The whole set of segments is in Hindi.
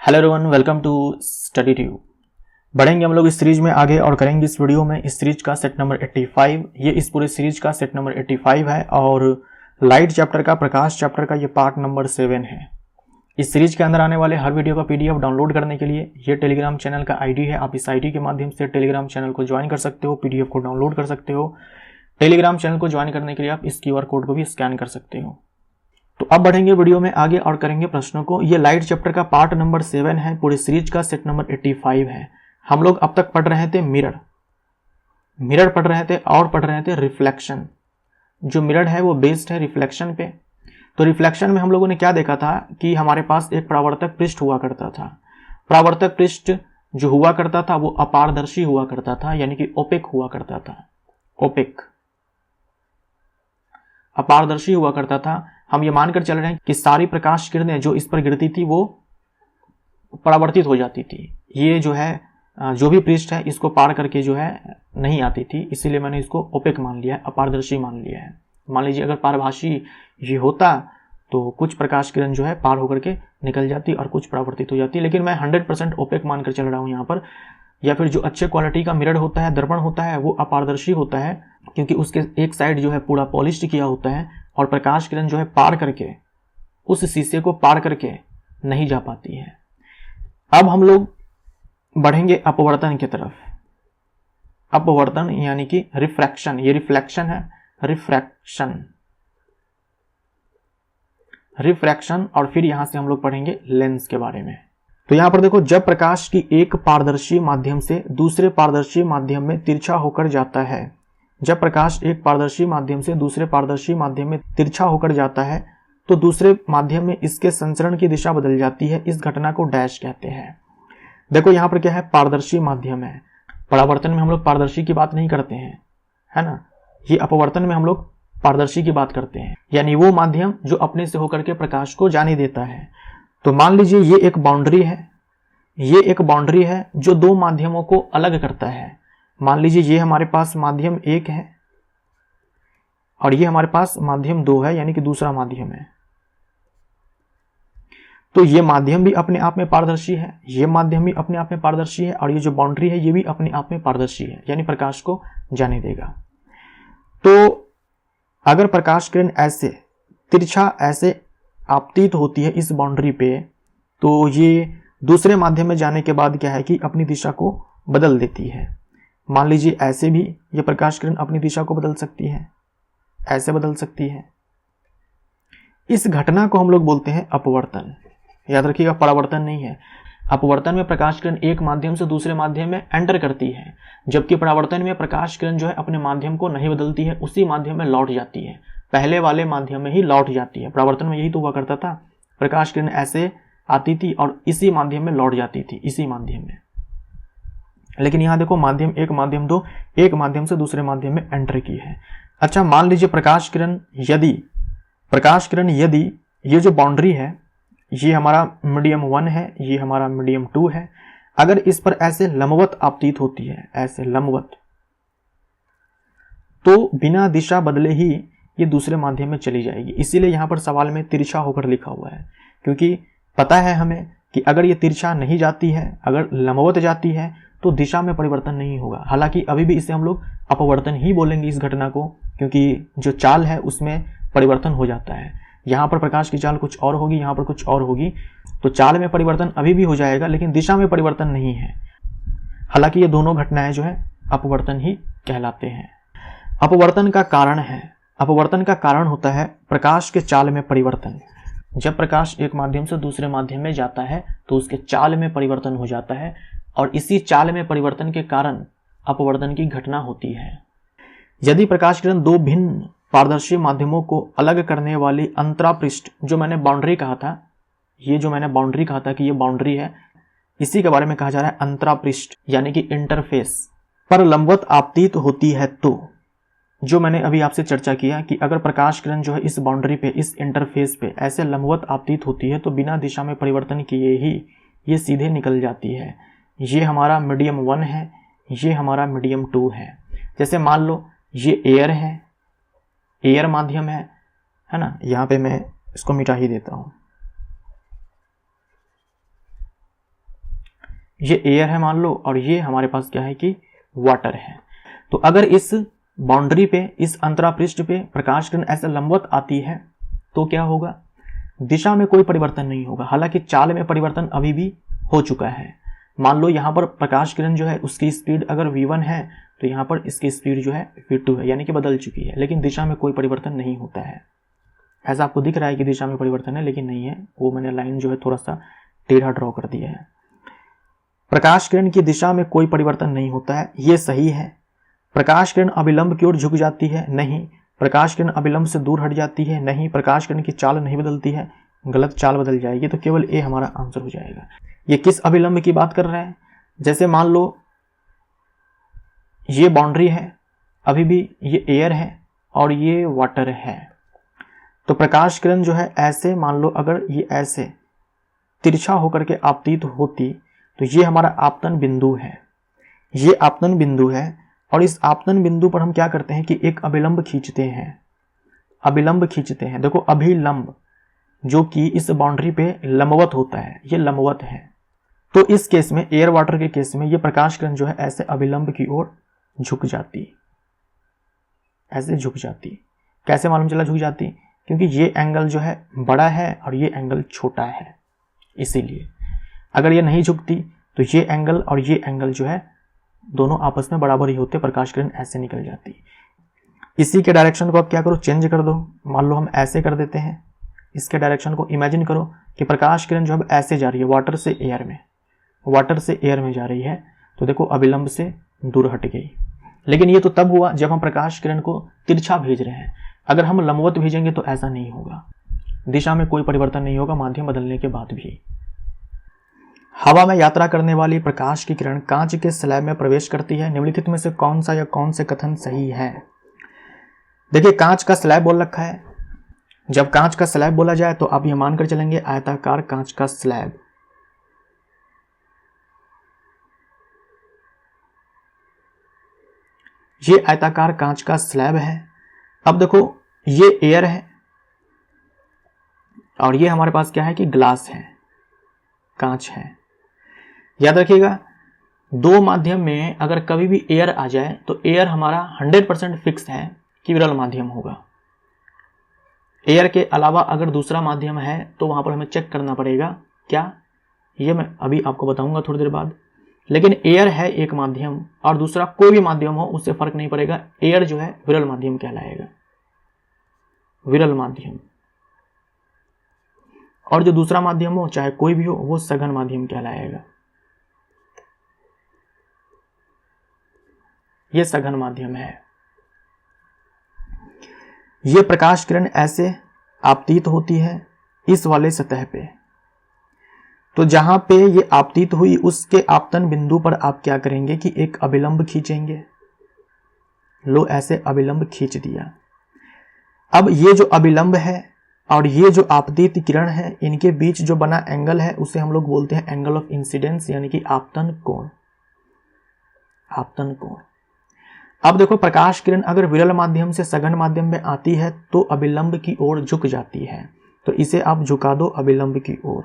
Hello everyone, welcome to study tube. बढ़ेंगे हम लोग इस सीरीज में आगे और करेंगे इस वीडियो में इस सीरीज का सेट नंबर 85। ये इस पूरे सीरीज का सेट नंबर 85 है और लाइट चैप्टर का, प्रकाश चैप्टर का ये पार्ट नंबर 7 है। इस सीरीज के अंदर आने वाले हर वीडियो का पीडीएफ डाउनलोड करने के लिए ये टेलीग्राम चैनल का आईडी है। आप इस आईडी के माध्यम से टेलीग्राम चैनल को ज्वाइन कर सकते हो, पीडीएफ को डाउनलोड कर सकते हो। टेलीग्राम चैनल को ज्वाइन करने के लिए आप इस क्यूआर कोड को भी स्कैन कर सकते हो। तो अब बढ़ेंगे वीडियो में आगे और करेंगे प्रश्नों को। ये लाइट चैप्टर का पार्ट नंबर 7 है, पूरे सीरीज का सेट नंबर 85 है। हम लोग अब तक पढ़ रहे थे मिरर पढ़ रहे थे और पढ़ रहे थे रिफ्लेक्शन। जो मिरर है वो बेस्ड है रिफ्लेक्शन पे। तो रिफ्लेक्शन में हम लोगों ने क्या देखा था कि हमारे पास एक परावर्तक पृष्ठ हुआ करता था। परावर्तक पृष्ठ जो हुआ करता था वो अपारदर्शी हुआ करता था, यानी कि ओपेक हुआ करता था। ओपेक अपारदर्शी हुआ करता था। हम ये मानकर चल रहे हैं कि सारी प्रकाश किरणें जो इस पर गिरती थी वो परावर्तित हो जाती थी। ये जो है जो भी पृष्ठ है इसको पार करके जो है नहीं आती थी, इसीलिए मैंने इसको ओपेक मान लिया है, अपारदर्शी मान लिया है। मान लीजिए अगर पारभासी ये होता तो कुछ प्रकाश किरण जो है पार होकर के निकल जाती और कुछ परावर्तित हो जाती, लेकिन मैं 100% ओपेक मानकर चल रहा हूँ यहाँ पर। या फिर जो अच्छे क्वालिटी का मिरर होता है, दर्पण होता है, वो अपारदर्शी होता है क्योंकि उसके एक साइड जो है पूरा पॉलिश्ड किया होता है और प्रकाश किरण जो है पार करके उस शीशे को पार करके नहीं जा पाती है। अब हम लोग बढ़ेंगे अपवर्तन की तरफ। अपवर्तन यानी कि रिफ्रैक्शन, ये रिफ्लेक्शन है, रिफ्रैक्शन और फिर यहां से हम लोग पढ़ेंगे लेंस के बारे में। तो यहां पर देखो, जब प्रकाश की एक पारदर्शी माध्यम से दूसरे पारदर्शी माध्यम में तिरछा होकर जाता है, जब प्रकाश एक पारदर्शी माध्यम से दूसरे पारदर्शी माध्यम में तिरछा होकर जाता है तो दूसरे माध्यम में इसके संचरण की दिशा बदल जाती है। इस घटना को डैश कहते हैं। देखो यहां पर क्या है, पारदर्शी माध्यम है। परावर्तन में हम लोग पारदर्शी की बात नहीं करते हैं, है ना। ये अपवर्तन में हम लोग पारदर्शी की बात करते हैं, यानी वो माध्यम जो अपने से होकर के प्रकाश को जाने देता है। तो मान लीजिए ये एक बाउंड्री है, ये एक बाउंड्री है जो दो माध्यमों को अलग करता है। मान लीजिए ये हमारे पास माध्यम 1 है और ये हमारे पास माध्यम 2 है, यानी कि दूसरा माध्यम है। तो ये माध्यम भी अपने आप में पारदर्शी है, ये माध्यम भी अपने आप में पारदर्शी है और ये जो बाउंड्री है ये भी अपने आप में पारदर्शी है, यानी प्रकाश को जाने देगा। तो अगर प्रकाश किरण ऐसे तिरछा ऐसे आपतित होती है इस बाउंड्री पे, तो ये दूसरे माध्यम में जाने के बाद क्या है कि अपनी दिशा को बदल देती है। मान लीजिए ऐसे भी ये प्रकाश किरण अपनी दिशा को बदल सकती है, ऐसे बदल सकती है। इस घटना को हम लोग बोलते हैं अपवर्तन। याद रखिएगा, परावर्तन नहीं है। अपवर्तन में प्रकाश किरण एक माध्यम से दूसरे माध्यम में एंटर करती है, जबकि परावर्तन में प्रकाश किरण जो है अपने माध्यम को नहीं बदलती है, उसी माध्यम में लौट जाती है, पहले वाले माध्यम में ही लौट जाती है। परावर्तन में यही तो हुआ करता था, प्रकाश किरण ऐसे आती थी और इसी माध्यम में लौट जाती थी, इसी माध्यम में। लेकिन यहां देखो, माध्यम 1 माध्यम 2 एक माध्यम से दूसरे माध्यम में एंटर की है। अच्छा, मान लीजिए प्रकाश किरण यदि ये जो बाउंड्री है ये हमारा मीडियम 1 है, ये हमारा मीडियम 2 है, अगर इस पर ऐसे लंबवत आपतित होती है, ऐसे लंबवत, तो बिना दिशा बदले ही ये दूसरे माध्यम में चली जाएगी। इसीलिए यहां पर सवाल में तिरछा होकर लिखा हुआ है, क्योंकि पता है हमें कि अगर ये तिरछा नहीं जाती है, अगर लंबवत जाती है तो दिशा में परिवर्तन नहीं होगा। हालांकि अभी भी इसे हम लोग अपवर्तन ही बोलेंगे इस घटना को, क्योंकि जो चाल है उसमें परिवर्तन हो जाता है। यहाँ पर प्रकाश की चाल कुछ और होगी, यहाँ पर कुछ और होगी, तो चाल में परिवर्तन अभी भी हो जाएगा, लेकिन दिशा में परिवर्तन नहीं है। हालांकि ये दोनों घटनाएं जो है अपवर्तन ही कहलाते हैं। अपवर्तन का कारण है, अपवर्तन का कारण होता है प्रकाश के चाल में परिवर्तन। जब प्रकाश एक माध्यम से दूसरे माध्यम में जाता है तो उसके चाल में परिवर्तन हो जाता है और इसी चाल में परिवर्तन के कारण अपवर्तन की घटना होती है। यदि प्रकाश किरण दो भिन्न पारदर्शी माध्यमों को अलग करने वाली अंतरापृष्ठ, जो मैंने बाउंड्री कहा था, ये जो मैंने बाउंड्री कहा था कि ये बाउंड्री है, इसी के बारे में कहा जा रहा है अंतरापृष्ठ, यानी कि इंटरफेस पर लंबवत आपतित होती है। तो जो मैंने अभी आपसे चर्चा किया कि अगर प्रकाश किरण जो है इस बाउंड्री पे, इस इंटरफेस पे ऐसे लंबवत आपतित होती है तो बिना दिशा में परिवर्तन किए ही ये सीधे निकल जाती है। ये हमारा मीडियम 1 है, ये हमारा मीडियम 2 है। जैसे मान लो ये एयर है, एयर माध्यम है ना। यहाँ पे मैं इसको मिटा ही देता हूँ। ये एयर है मान लो, और ये हमारे पास क्या है कि वाटर है। तो अगर इस बाउंड्री पे, इस अंतरापृष्ठ पे प्रकाश किरण ऐसे लंबवत आती है तो क्या होगा, दिशा में कोई परिवर्तन नहीं होगा। हालांकि चाल में परिवर्तन अभी भी हो चुका है। मान लो यहाँ पर प्रकाश किरण जो है उसकी स्पीड अगर v1 है तो यहाँ पर इसकी स्पीड जो है v2 है, यानी कि बदल चुकी है, लेकिन दिशा में कोई परिवर्तन नहीं होता है। ऐसा आपको दिख रहा है कि दिशा में परिवर्तन है, लेकिन नहीं है, वो मैंने लाइन जो है थोड़ा सा टेढ़ा ड्रॉ कर दिया है। प्रकाश किरण की दिशा में कोई परिवर्तन नहीं होता है, ये सही है। प्रकाश किरण अभिलंब की ओर झुक जाती है, नहीं। प्रकाश किरण अभिलंब से दूर हट जाती है, नहीं। प्रकाश किरण की चाल नहीं बदलती है, गलत, चाल बदल जाएगी, तो केवल ए हमारा आंसर हो जाएगा। ये किस अभिलंब की बात कर रहे हैं, जैसे मान लो ये बाउंड्री है, अभी भी ये एयर है और ये वाटर है, तो प्रकाश किरण जो है ऐसे, मान लो अगर ये ऐसे तिरछा होकर के आपतित होती तो ये हमारा आपतन बिंदु है, ये आपतन बिंदु है। और इस आपतन बिंदु पर हम क्या करते हैं कि एक अभिलंब खींचते हैं, अभिलंब खींचते हैं। देखो अभिलंब जो कि इस बाउंड्री पे लंबवत होता है, ये लंबवत है। तो इस केस में, एयर वाटर के केस में, ये प्रकाश किरण जो है ऐसे अभिलंब की ओर झुक जाती, ऐसे झुक जाती। कैसे मालूम चला झुक जाती, क्योंकि ये एंगल जो है बड़ा है और ये एंगल छोटा है, इसीलिए। अगर ये नहीं झुकती तो ये एंगल और ये एंगल जो है दोनों आपस में बराबर ही होते, प्रकाश किरण ऐसे निकल जाती। इसी के डायरेक्शन को आप क्या करो, चेंज कर दो। मान लो हम ऐसे कर देते हैं, इसके डायरेक्शन को इमेजिन करो कि प्रकाश किरण जो अब ऐसे जा रही है, वाटर से एयर में, वाटर से एयर में जा रही है, तो देखो अभिलंब से दूर हट गई। लेकिन ये तो तब हुआ जब हम प्रकाश किरण को तिरछा भेज रहे हैं। अगर हम लंबवत भेजेंगे तो ऐसा नहीं होगा, दिशा में कोई परिवर्तन नहीं होगा माध्यम बदलने के बाद भी। हवा में यात्रा करने वाली प्रकाश की किरण कांच के स्लैब में प्रवेश करती है, निम्नलिखित में से कौन सा या कौन से कथन सही है। देखिए कांच का स्लैब बोल रखा है, जब कांच का स्लैब बोला जाए तो आप ये मानकर चलेंगे आयताकार कांच का स्लैब। ये आयताकार कांच का स्लैब है। अब देखो ये एयर है और ये हमारे पास क्या है कि ग्लास है, कांच है। याद रखिएगा, दो माध्यम में अगर कभी भी एयर आ जाए तो एयर हमारा 100% फिक्स है कि विरल माध्यम होगा। एयर के अलावा अगर दूसरा माध्यम है तो वहां पर हमें चेक करना पड़ेगा, क्या, ये मैं अभी आपको बताऊंगा थोड़ी देर बाद। लेकिन एयर है एक माध्यम और दूसरा कोई भी माध्यम हो उससे फर्क नहीं पड़ेगा, एयर जो है विरल माध्यम कहलाएगा, विरल माध्यम। और जो दूसरा माध्यम हो चाहे कोई भी हो वो सघन माध्यम कहलाएगा, ये सघन माध्यम है। ये प्रकाश किरण ऐसे आपतित होती है इस वाले सतह पे, तो जहां पे ये आपतित हुई उसके आपतन बिंदु पर आप क्या करेंगे कि एक अभिलंब खींचेंगे। लो ऐसे अभिलंब खींच दिया। अब ये जो अभिलंब है और ये जो आपतित किरण है, इनके बीच जो बना एंगल है उसे हम लोग बोलते हैं एंगल ऑफ इंसिडेंस, यानी कि आपतन कोण, आपतन कोण। अब देखो प्रकाश किरण अगर विरल माध्यम से सघन माध्यम में आती है तो अभिलंब की ओर झुक जाती है, तो इसे आप झुका दो अभिलंब की ओर।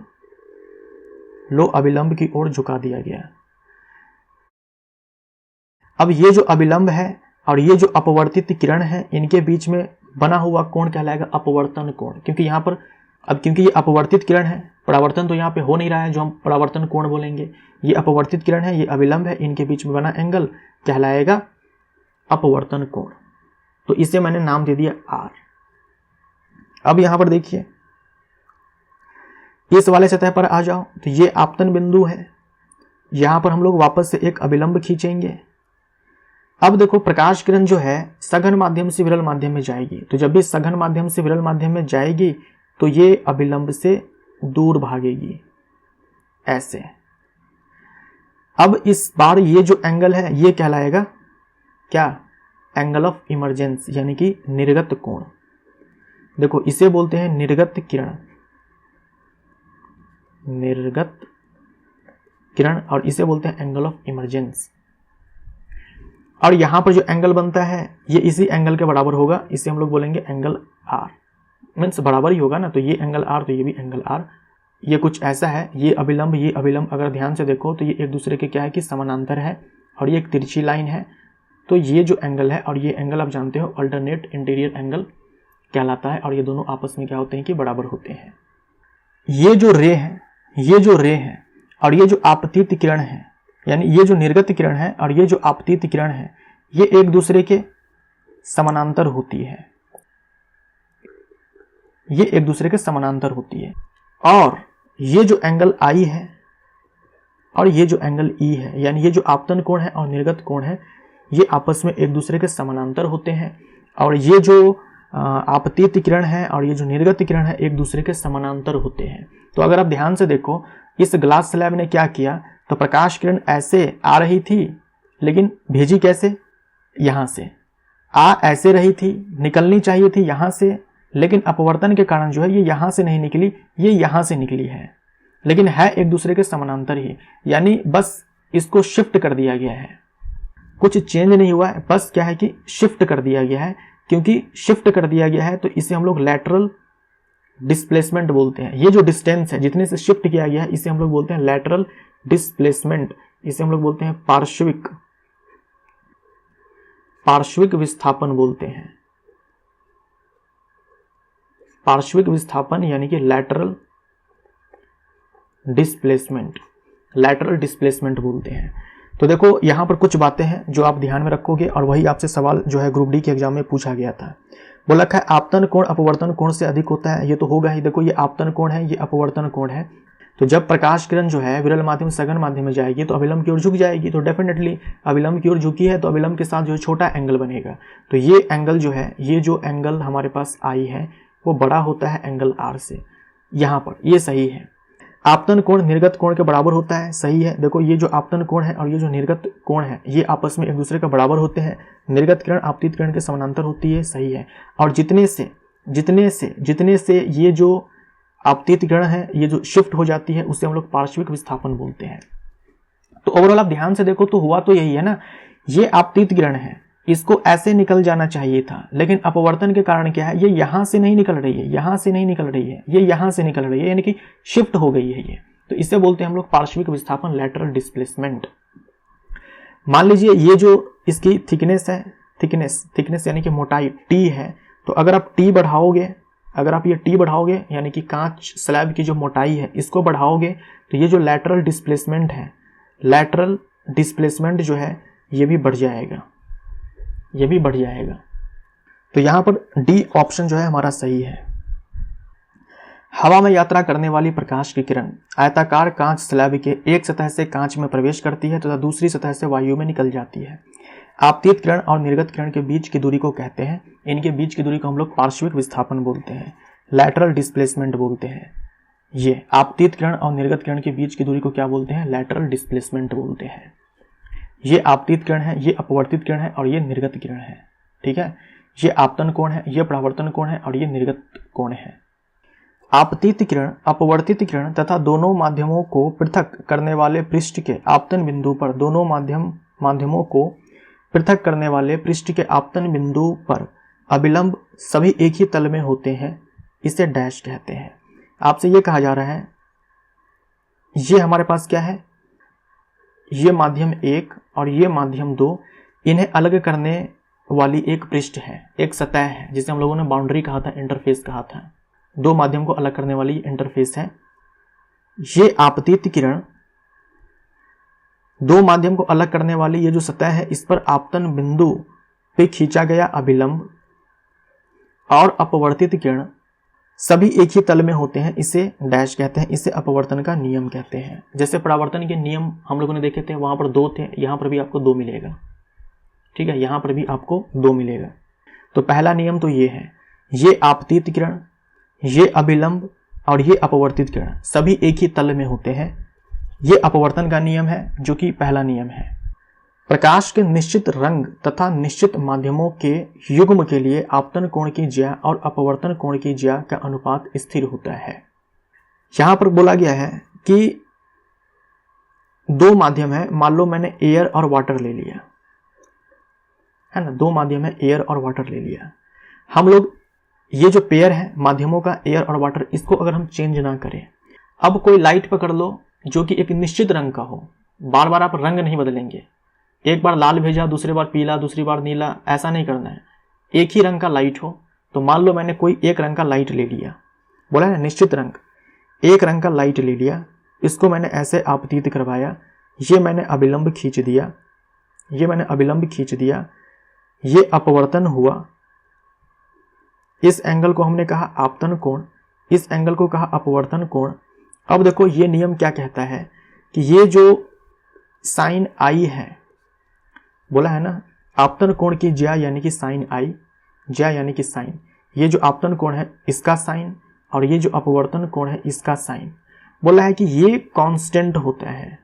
लो अभिलंब की ओर झुका दिया गया। अब ये जो अभिलंब है और ये जो अपवर्तित किरण है, इनके बीच में बना हुआ कोण कहलाएगा अपवर्तन कोण, क्योंकि यहाँ पर क्योंकि ये अपवर्तित किरण है, परावर्तन तो यहाँ पे हो नहीं रहा है जो हम परावर्तन कोण बोलेंगे। ये अपवर्तित किरण है, ये अभिलंब है, इनके बीच में बना एंगल कहलाएगा अपवर्तन कोण। तो इसे मैंने नाम दे दिया R। अब यहां पर देखिए, इस वाले सतह पर आ जाओ तो ये आपतन बिंदु है, यहां पर हम लोग वापस से एक अभिलंब खींचेंगे। अब देखो प्रकाश किरण जो है सघन माध्यम से विरल माध्यम में जाएगी, तो जब भी सघन माध्यम से विरल माध्यम में जाएगी तो ये अभिलंब से दूर भागेगी ऐसे। अब इस बार ये जो एंगल है ये कहलाएगा क्या, एंगल ऑफ इमरजेंस, यानी कि निर्गत कोण। देखो इसे बोलते हैं निर्गत किरण, निर्गत किरण, और इसे बोलते हैं एंगल ऑफ इमरजेंस। और यहां पर जो एंगल बनता है ये इसी एंगल के बराबर होगा, इसे हम लोग बोलेंगे एंगल R, मीन्स बराबर ही होगा ना, तो ये एंगल R तो ये भी एंगल R, ये कुछ ऐसा है, ये अभिलंब अगर ध्यान से देखो तो ये एक दूसरे के क्या है कि समानांतर है और ये एक तिरछी लाइन है। तो ये जो एंगल है और ये एंगल आप जानते हो अल्टरनेट इंटीरियर एंगल कहलाता है और ये दोनों आपस में क्या होते हैं कि बराबर होते हैं। ये जो रे है और ये जो आपतित किरण है, यानी ये जो निर्गत किरण है और ये जो आपतित किरण है, ये एक दूसरे के समानांतर होती है, ये एक दूसरे के समानांतर होती है। और ये जो एंगल आई है और ये जो एंगल ई है, यानी ये जो आपतन कोण है और निर्गत कोण है, ये आपस में एक दूसरे के समानांतर होते हैं। और ये जो आपतित किरण है और ये जो निर्गत किरण है एक दूसरे के समानांतर होते हैं। तो अगर आप ध्यान से देखो, इस ग्लास स्लैब ने क्या किया, तो प्रकाश किरण ऐसे आ रही थी लेकिन भेजी कैसे, यहाँ से आ ऐसे रही थी, निकलनी चाहिए थी यहाँ से, लेकिन अपवर्तन के कारण जो है ये यहाँ से नहीं निकली, ये यहाँ से निकली है, लेकिन है एक दूसरे के समानांतर ही। यानी बस इसको शिफ्ट कर दिया गया है, कुछ चेंज नहीं हुआ है, बस क्या है कि शिफ्ट कर दिया गया है। क्योंकि शिफ्ट कर दिया गया है तो इसे हम लोग लैटरल डिस्प्लेसमेंट बोलते हैं। ये जो डिस्टेंस है जितने से शिफ्ट किया गया है इसे हम लोग बोलते हैं लैटरल डिस्प्लेसमेंट, इसे हम लोग बोलते हैं पार्श्विक विस्थापन बोलते हैं। पार्श्विक विस्थापन यानी कि लैटरल डिस्प्लेसमेंट बोलते हैं। तो देखो यहाँ पर कुछ बातें हैं जो आप ध्यान में रखोगे और वही आपसे सवाल जो है ग्रुप डी के एग्जाम में पूछा गया था। बोला है आपतन कोण अपवर्तन कोण से अधिक होता है, ये तो होगा ही। देखो ये आपतन कोण है, ये अपवर्तन कोण है। तो जब प्रकाश किरण जो है विरल माध्यम सघन माध्यम में जाएगी तो अभिलंब की ओर झुक जाएगी, तो डेफिनेटली अभिलंब की ओर झुकी है तो अभिलंब के साथ जो छोटा एंगल बनेगा। तो ये एंगल जो है, ये जो एंगल हमारे पास आई है वो बड़ा होता है एंगल आर से, यहाँ पर ये सही है। आपतन कोण निर्गत कोण के बराबर होता है, सही है। देखो ये जो आपतन कोण है और ये जो निर्गत कोण है ये आपस में एक दूसरे के बराबर होते हैं। निर्गत किरण आपतित किरण के समानांतर होती है, सही है। और जितने से ये जो आपतित किरण है ये जो शिफ्ट हो जाती है उससे हम लोग पार्श्विक विस्थापन बोलते हैं। तो ओवरऑल आप ध्यान से देखो तो हुआ तो यही है ना, ये आपतित किरण है, इसको ऐसे निकल जाना चाहिए था, लेकिन अपवर्तन के कारण क्या है, ये यहां से नहीं निकल रही है, यहां से नहीं निकल रही है, ये यहां से निकल रही है, यानी कि शिफ्ट हो गई है ये। तो इसे बोलते हैं हम लोग पार्श्विक विस्थापन, लैटरल डिस्प्लेसमेंट। मान लीजिए ये जो इसकी थिकनेस है, थिकनेस यानी कि मोटाई टी है, तो अगर आप टी बढ़ाओगे, अगर आप ये टी बढ़ाओगे यानी कि कांच स्लैब की जो मोटाई है इसको बढ़ाओगे तो ये जो लैटरल डिस्प्लेसमेंट है, लैटरल डिस्प्लेसमेंट जो है ये भी बढ़ जाएगा, ये भी बढ़ जाएगा। तो यहां पर डी ऑप्शन जो है हमारा सही है। हवा में यात्रा करने वाली प्रकाश की किरण आयताकार कांच स्लैब के एक सतह से कांच में प्रवेश करती है तथा दूसरी सतह से वायु में निकल जाती है। आपतित किरण और निर्गत किरण के बीच की दूरी को कहते हैं, इनके बीच की दूरी को हम लोग पार्श्विक विस्थापन बोलते हैं, लैटरल डिस्प्लेसमेंट बोलते हैं। ये आपतित किरण और निर्गत किरण के बीच की दूरी को क्या बोलते हैं, लैटरल डिस्प्लेसमेंट बोलते हैं। ये आपतित किरण है, ये अपवर्तित किरण है और ये निर्गत किरण है, ठीक है। ये आपतन कोण है, ये परावर्तन कोण है और ये निर्गत कोण है। आपतित किरण, अपवर्तित किरण तथा दोनों माध्यमों को पृथक करने वाले पृष्ठ के आपतन बिंदु पर, दोनों माध्यमों को पृथक करने वाले पृष्ठ के आपतन बिंदु पर अभिलंब सभी एक ही तल में होते हैं, इसे डैश कहते हैं। आपसे ये कहा जा रहा है, ये हमारे पास क्या है, ये माध्यम 1 और ये माध्यम 2, इन्हें अलग करने वाली एक पृष्ठ है, एक सतह है, जिसे हम लोगों ने बाउंड्री कहा था, इंटरफेस कहा था। दो माध्यम को अलग करने वाली इंटरफेस है। ये आपतित किरण, दो माध्यम को अलग करने वाली ये जो सतह है, इस पर आपतन बिंदु पे खींचा गया अभिलंब और अपवर्तित किरण सभी एक ही तल में होते हैं, इसे डैश कहते हैं, इसे अपवर्तन का नियम कहते हैं। जैसे परावर्तन के नियम हम लोगों ने देखे थे, वहां पर 2 थे, यहां पर भी आपको 2 मिलेगा, ठीक है, यहां पर भी आपको 2 मिलेगा। तो पहला नियम तो ये है, ये आपतित किरण, ये अभिलंब और ये अपवर्तित किरण सभी एक ही तल में होते हैं, ये अपवर्तन का नियम है जो कि पहला नियम है। प्रकाश के निश्चित रंग तथा निश्चित माध्यमों के युग्म के लिए आपतन कोण की ज्या और अपवर्तन कोण की ज्या का अनुपात स्थिर होता है। यहां पर बोला गया है कि 2 माध्यम है, मान लो मैंने एयर और वाटर ले लिया है ना, 2 माध्यम है, एयर और वाटर ले लिया। हम लोग ये जो पेयर है माध्यमों का एयर और वाटर, इसको अगर हम चेंज ना करें, अब कोई लाइट पकड़ लो जो कि एक निश्चित रंग का हो, बार बार आप रंग नहीं बदलेंगे, एक बार लाल भेजा, दूसरी बार पीला, दूसरी बार नीला, ऐसा नहीं करना है। एक ही रंग का लाइट हो, तो मान लो मैंने कोई एक रंग का लाइट ले लिया, बोला है निश्चित रंग, एक रंग का लाइट ले लिया, इसको मैंने ऐसे आपतित करवाया, ये मैंने अभिलंब खींच दिया, ये मैंने अभिलंब खींच दिया, ये अपवर्तन हुआ, इस एंगल को हमने कहा आपतन कोण, इस एंगल को कहा अपवर्तन कोण। अब देखो ये नियम क्या कहता है कि ये जो साइन आई है, बोला है ना आपतन कोण की ज्या यानी कि साइन आई, ज्या यानी कि साइन, ये जो आपतन कोण है इसका साइन और ये जो अपवर्तन कोण है इसका साइन, बोला है कि ये कांस्टेंट होता है।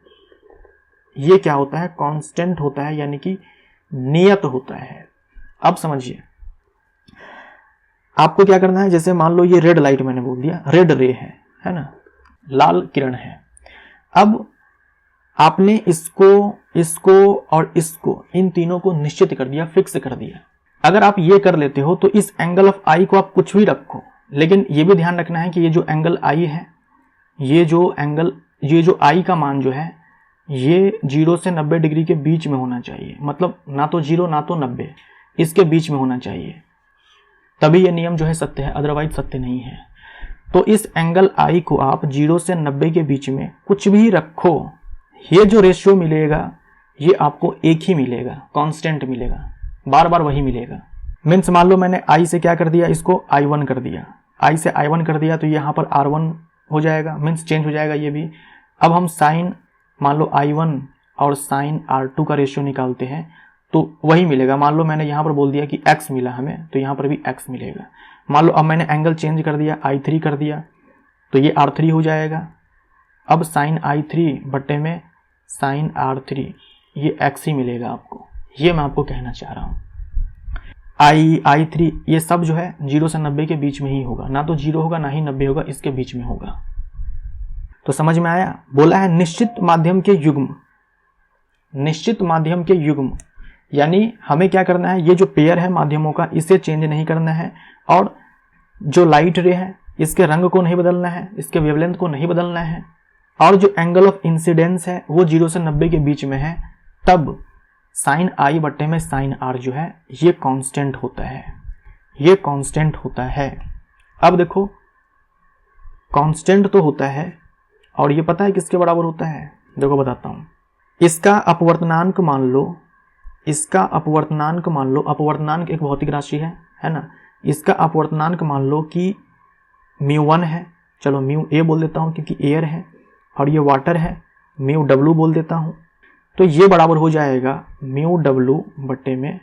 ये क्या होता है? कांस्टेंट होता है, यानी कि नियत होता है। अब समझिए आपको क्या करना है, जैसे मान लो ये रेड लाइट मैंने बोल दिया, रेड रे है ना, लाल किरण है। अब आपने इसको और इसको, इन तीनों को निश्चित कर दिया, फिक्स कर दिया। अगर आप ये कर लेते हो तो इस एंगल ऑफ आई को आप कुछ भी रखो, लेकिन ये भी ध्यान रखना है कि ये जो एंगल आई है, ये जो आई का मान जो है ये 0 से 90 डिग्री के बीच में होना चाहिए, मतलब ना तो 0 ना तो 90, इसके बीच में होना चाहिए, तभी ये नियम जो है सत्य है, अदरवाइज सत्य नहीं है। तो इस एंगल आई को आप 0 से 90 के बीच में कुछ भी रखो, ये जो रेशियो मिलेगा ये आपको एक ही मिलेगा, कांस्टेंट मिलेगा, बार बार वही मिलेगा। मीन्स मान लो मैंने आई से क्या कर दिया, इसको I1 कर दिया, आई से I1 कर दिया तो यहाँ पर R1 हो जाएगा, मीन्स चेंज हो जाएगा ये भी। अब हम साइन, मान लो I1 और साइन R2 का रेशियो निकालते हैं तो वही मिलेगा। मान लो मैंने यहाँ पर बोल दिया कि x मिला हमें, तो यहाँ पर भी x मिलेगा। मान लो अब मैंने एंगल चेंज कर दिया, I3 कर दिया, तो ये R3 हो जाएगा। अब साइन I3 बट्टे में साइन R3, ये x ही मिलेगा आपको। ये मैं आपको कहना चाह रहा हूँ। I3 ये सब जो है 0 से 90 के बीच में ही होगा, ना तो 0 होगा ना ही 90 होगा, इसके बीच में होगा। तो समझ में आया? बोला है निश्चित माध्यम के युग्म, निश्चित माध्यम के युग्म, यानी हमें क्या करना है, ये जो पेयर है माध्यमों का इसे चेंज नहीं करना है, और जो लाइट रे है इसके रंग को नहीं बदलना है, इसके वेवलेंथ को नहीं बदलना है, और जो एंगल ऑफ इंसिडेंस है वो 0 से 90 के बीच में है, तब साइन आई बट्टे में साइन आर जो है ये कांस्टेंट होता है, ये कांस्टेंट होता है। अब देखो कांस्टेंट तो होता है, और ये पता है किसके बराबर होता है? देखो बताता हूँ। इसका अपवर्तनांक मान लो, इसका अपवर्तनांक मान लो, अपवर्तनांक एक भौतिक राशि है ना, इसका अपवर्तनांक मान लो कि μ1 है, चलो μ a बोल देता हूँ क्योंकि एयर है, और ये वाटर है, μw बोल देता हूँ, तो ये बराबर हो जाएगा μw बट्टे में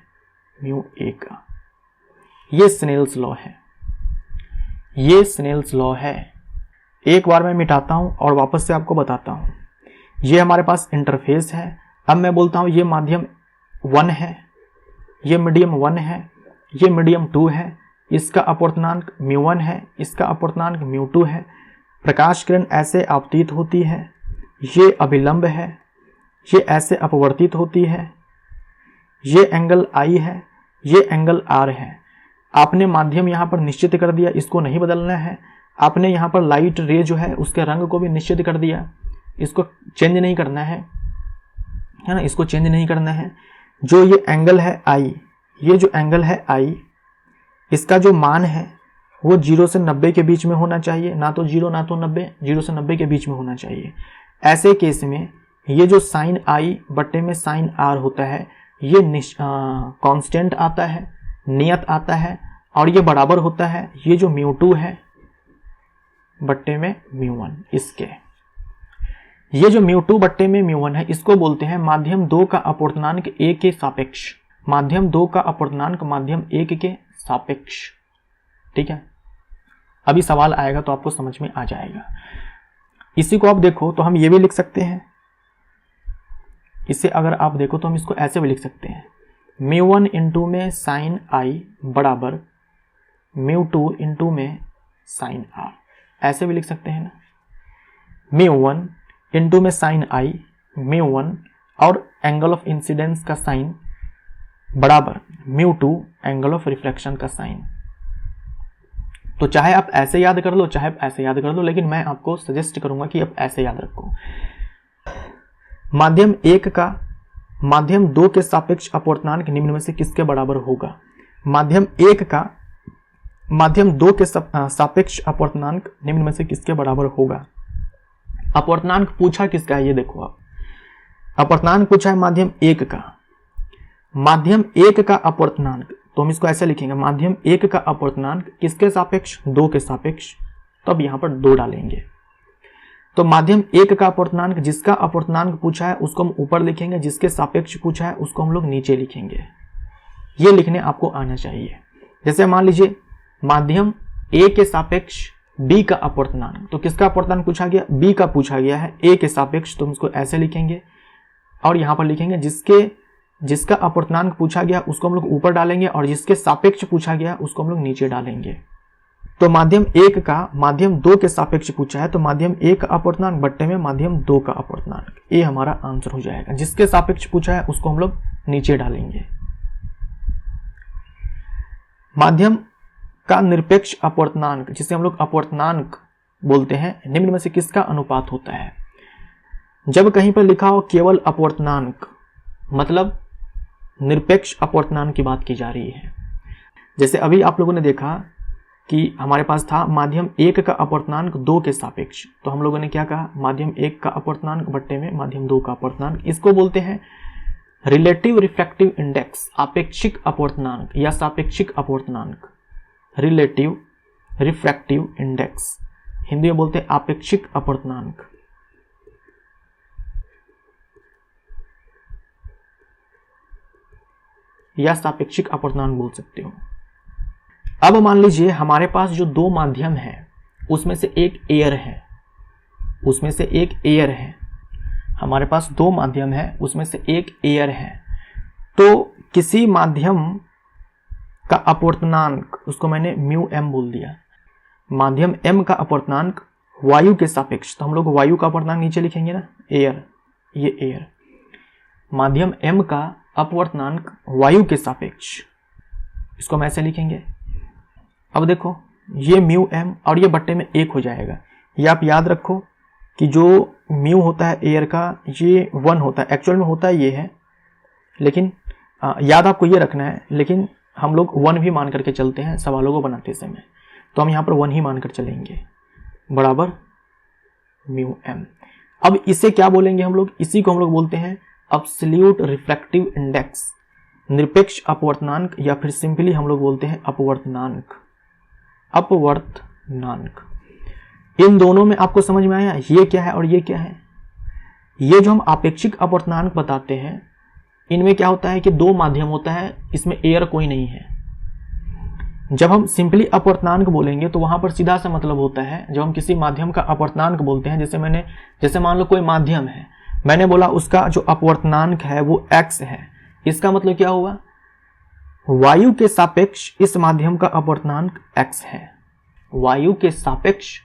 μa का। ये स्नेल्स लॉ है, ये स्नेल्स लॉ है। एक बार मैं मिटाता हूँ और वापस से आपको बताता हूँ। ये हमारे पास इंटरफेस है। अब मैं बोलता हूँ ये माध्यम 1 है, ये मीडियम 1 है, ये मीडियम 2 है, इसका अपवर्तनांक μ1 है, इसका अपवर्तनांक μ2 है। प्रकाश किरण ऐसे आपतित होती है, ये अभिलंब है, ये ऐसे अपवर्तित होती है, ये एंगल I है, ये एंगल R है। आपने माध्यम यहाँ पर निश्चित कर दिया, इसको नहीं बदलना है। आपने यहाँ पर लाइट रे जो है उसके रंग को भी निश्चित कर दिया, इसको चेंज नहीं करना है ना, इसको चेंज नहीं करना है। जो ये एंगल है I, ये जो एंगल है I, इसका जो मान है वो 0 से 90 के बीच में होना चाहिए, ना तो 0 ना तो 90, 0 से 90 के बीच में होना चाहिए। ऐसे केस में ये जो साइन I बट्टे में साइन R होता है ये कांस्टेंट आता है, नियत आता है, और ये बराबर होता है ये जो μ2 है बट्टे में μ1। इसके ये जो μ2 बट्टे में μ1 है इसको बोलते हैं माध्यम 2 का अपवर्तनांक A के सापेक्ष, माध्यम 2 का अपवर्तनांक माध्यम 1 के सापेक्ष। ठीक है, अभी सवाल आएगा तो आपको समझ में आ जाएगा। इसी को आप देखो तो हम ये भी लिख सकते हैं, इसे अगर आप देखो तो हम इसको ऐसे भी लिख सकते हैं, μ1 इंटू में साइन I बराबर μ2 इंटू में साइन R, ऐसे भी लिख सकते हैं ना। μ1 इंटू में साइन I, μ1 और एंगल ऑफ इंसिडेंस का साइन बराबर μ2 एंगल ऑफ रिफ्लेक्शन का साइन। तो चाहे आप ऐसे याद कर लो, चाहे आप ऐसे याद कर लो, लेकिन मैं आपको सजेस्ट करूंगा कि आप ऐसे याद रखो। माध्यम 1 का माध्यम 2 के सापेक्ष अपवर्तनांक निम्न में से किसके बराबर होगा? माध्यम 1 का माध्यम 2 के सापेक्ष अपवर्तनांक निम्न में से किसके बराबर होगा? अपवर्तनांक पूछा किसका है ये देखो आप। अपवर्तनांक पूछा है माध्यम 1 का। माध्यम 1 का अपवर्तनांक, तो हम इसको ऐसे लिखेंगे, माध्यम 1 का अपवर्तनांक किसके सापेक्ष? 2 के सापेक्ष। तब यहां पर 2 डालेंगे। तो माध्यम 1 का अपवर्तनांक, जिसका अपवर्तनांक पूछा है उसको हम ऊपर लिखेंगे, जिसके सापेक्ष पूछा है उसको हम लोग नीचे लिखेंगे। ये लिखने आपको आना चाहिए। जैसे मान लीजिए माध्यम ए के सापेक्ष बी का अपवर्तनांक, तो किसका अपवर्तनांक पूछा गया? बी का पूछा गया है ए के सापेक्ष, तो हम इसको ऐसे लिखेंगे और यहां पर लिखेंगे जिसका अपवर्तनांक पूछा गया उसको हम लोग ऊपर डालेंगे और जिसके सापेक्ष पूछा गया उसको हम लोग नीचे डालेंगे। तो माध्यम 1 का माध्यम 2 के सापेक्ष पूछा है, तो माध्यम 1 का अपवर्तनांक बट्टे में माध्यम 2 का अपवर्तनांक, ये हमारा आंसर हो जाएगा। जिसके सापेक्ष पूछा है उसको हम लोग नीचे डालेंगे। माध्यम का निरपेक्ष अपवर्तनांक, जिसे हम लोग अपवर्तनांक बोलते हैं, निम्न में से किसका अनुपात होता है? जब कहीं पर लिखा हो केवल अपवर्तनांक, मतलब निरपेक्ष अपवर्तनांक की बात की जा रही है। जैसे अभी आप लोगों ने देखा कि हमारे पास था माध्यम 1 का अपवर्तनांक 2 के सापेक्ष, तो हम लोगों ने क्या कहा? माध्यम 1 का अपवर्तनांक बट्टे में माध्यम 2 का अपवर्तनांक। इसको बोलते हैं रिलेटिव रिफ्रैक्टिव इंडेक्स, आपेक्षिक अपवर्तनांक या सापेक्षिक अपवर्तनांक। रिलेटिव रिफ्रैक्टिव इंडेक्स, हिंदी में बोलते हैं आपेक्षिक अपवर्तनांक। या सापेक्षिक अपवर्तनांक बोल सकते हो। अब मान लीजिए हमारे पास जो 2 माध्यम है उसमें से एक एयर है, उसमें से एक एयर है। हमारे पास 2 माध्यम है उसमें से एक एयर है। तो किसी माध्यम का अपवर्तनांक, उसको मैंने म्यू एम बोल दिया। माध्यम एम का अपवर्तनांक वायु के सापेक्ष, तो हम लोग वायु का अपवर्तनांक नीचे लिखेंगे ना, एयर, ये एयर। माध्यम एम का अपवर्तनांक वायु के सापेक्ष, इसको हम ऐसे लिखेंगे। अब देखो ये म्यू एम और ये बट्टे में 1 हो जाएगा। ये आप याद रखो कि जो म्यू होता है एयर का ये 1 होता है, एक्चुअल में होता है ये है, लेकिन याद आपको ये रखना है, लेकिन हम लोग 1 भी मान करके चलते हैं सवालों को बनाते समय, तो हम यहाँ पर 1 ही मानकर चलेंगे, बराबर म्यू एम। अब इसे क्या बोलेंगे हम लोग? इसी को हम लोग बोलते हैं एब्सोल्यूट रिफ्रैक्टिव इंडेक्स, निरपेक्ष अपवर्तनांक, या फिर सिंपली हम लोग बोलते हैं अपवर्तनांक। अपवर्तनांक, इन दोनों में आपको समझ में आया ये क्या है और ये क्या है? ये जो हम आपेक्षिक अपवर्तनांक बताते हैं, इनमें क्या होता है कि 2 माध्यम होता है, इसमें एयर कोई नहीं है। जब हम सिंपली अपवर्तनांक बोलेंगे तो वहां पर सीधा सा मतलब होता है, जब हम किसी माध्यम का अपवर्तनांक बोलते हैं, जैसे मान लो कोई माध्यम है, मैंने बोला उसका जो अपवर्तनांक है वो x है, इसका मतलब क्या हुआ? वायु के सापेक्ष इस माध्यम का अपवर्तनांक x है। वायु के सापेक्ष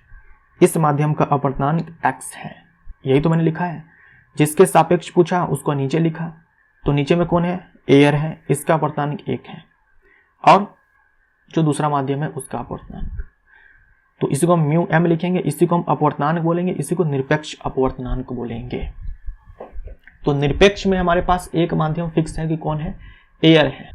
इस माध्यम का अपवर्तनांक x है, यही तो मैंने लिखा है। जिसके सापेक्ष पूछा उसको नीचे लिखा, तो नीचे में कौन है? एयर है, इसका अपवर्तनांक 1 है, और जो दूसरा माध्यम है उसका अपवर्तनांक। तो इसी को हम म्यू एम लिखेंगे, इसी को हम अपवर्तनांक बोलेंगे, इसी को निरपेक्ष अपवर्तनांक बोलेंगे। तो निरपेक्ष में हमारे पास एक माध्यम फिक्स है कि कौन है? एयर है।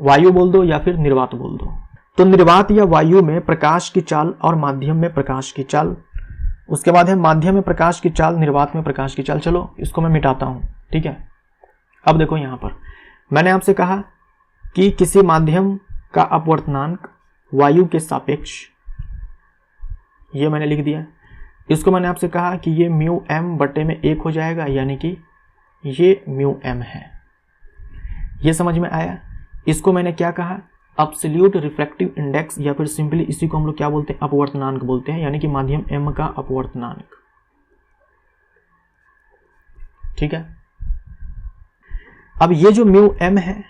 वायु बोल दो या फिर निर्वात बोल दो। तो निर्वात या वायु में प्रकाश की चाल और माध्यम में प्रकाश की चाल, उसके बाद है माध्यम में प्रकाश की चाल, निर्वात में प्रकाश की चाल। चलो इसको मैं मिटाता हूं, ठीक है। अब देखो यहां पर मैंने आपसे कहा कि किसी माध्यम का अपवर्तनांक वायु के सापेक्ष, ये मैंने लिख दिया। इसको मैंने आपसे कहा कि ये म्यू एम बट्टे में 1 हो जाएगा, यानी कि ये म्यू एम है। ये समझ में आया? इसको मैंने क्या कहा? एब्सोल्यूट रिफ्रैक्टिव इंडेक्स, या फिर सिंपली इसी को हम लोग क्या बोलते हैं? अपवर्तनांक बोलते हैं, यानी कि माध्यम एम का अपवर्तनांक। ठीक है। अब ये जो म्यू एम है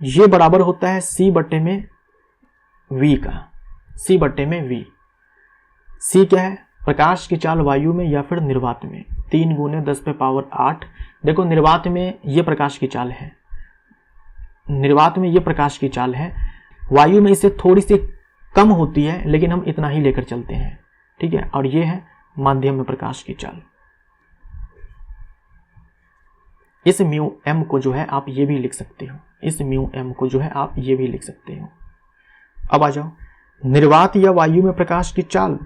ये बराबर होता है सी बट्टे में वी का। सी बट्टे में वी। सी क्या है? प्रकाश की चाल वायु में या फिर निर्वात में, 3 × 10⁸ देखो निर्वात में ये प्रकाश की चाल है, निर्वात में ये प्रकाश की चाल है, वायु में इसे थोड़ी सी कम होती है लेकिन हम इतना ही लेकर चलते हैं, ठीक है। और ये है माध्यम में प्रकाश की चाल। इस म्यू एम को जो है आप ये भी लिख सकते हो, इस म्यू एम को जो है आप ये भी लिख सकते हो। अब आ जाओ, निर्वात या वायु में प्रकाश की चाल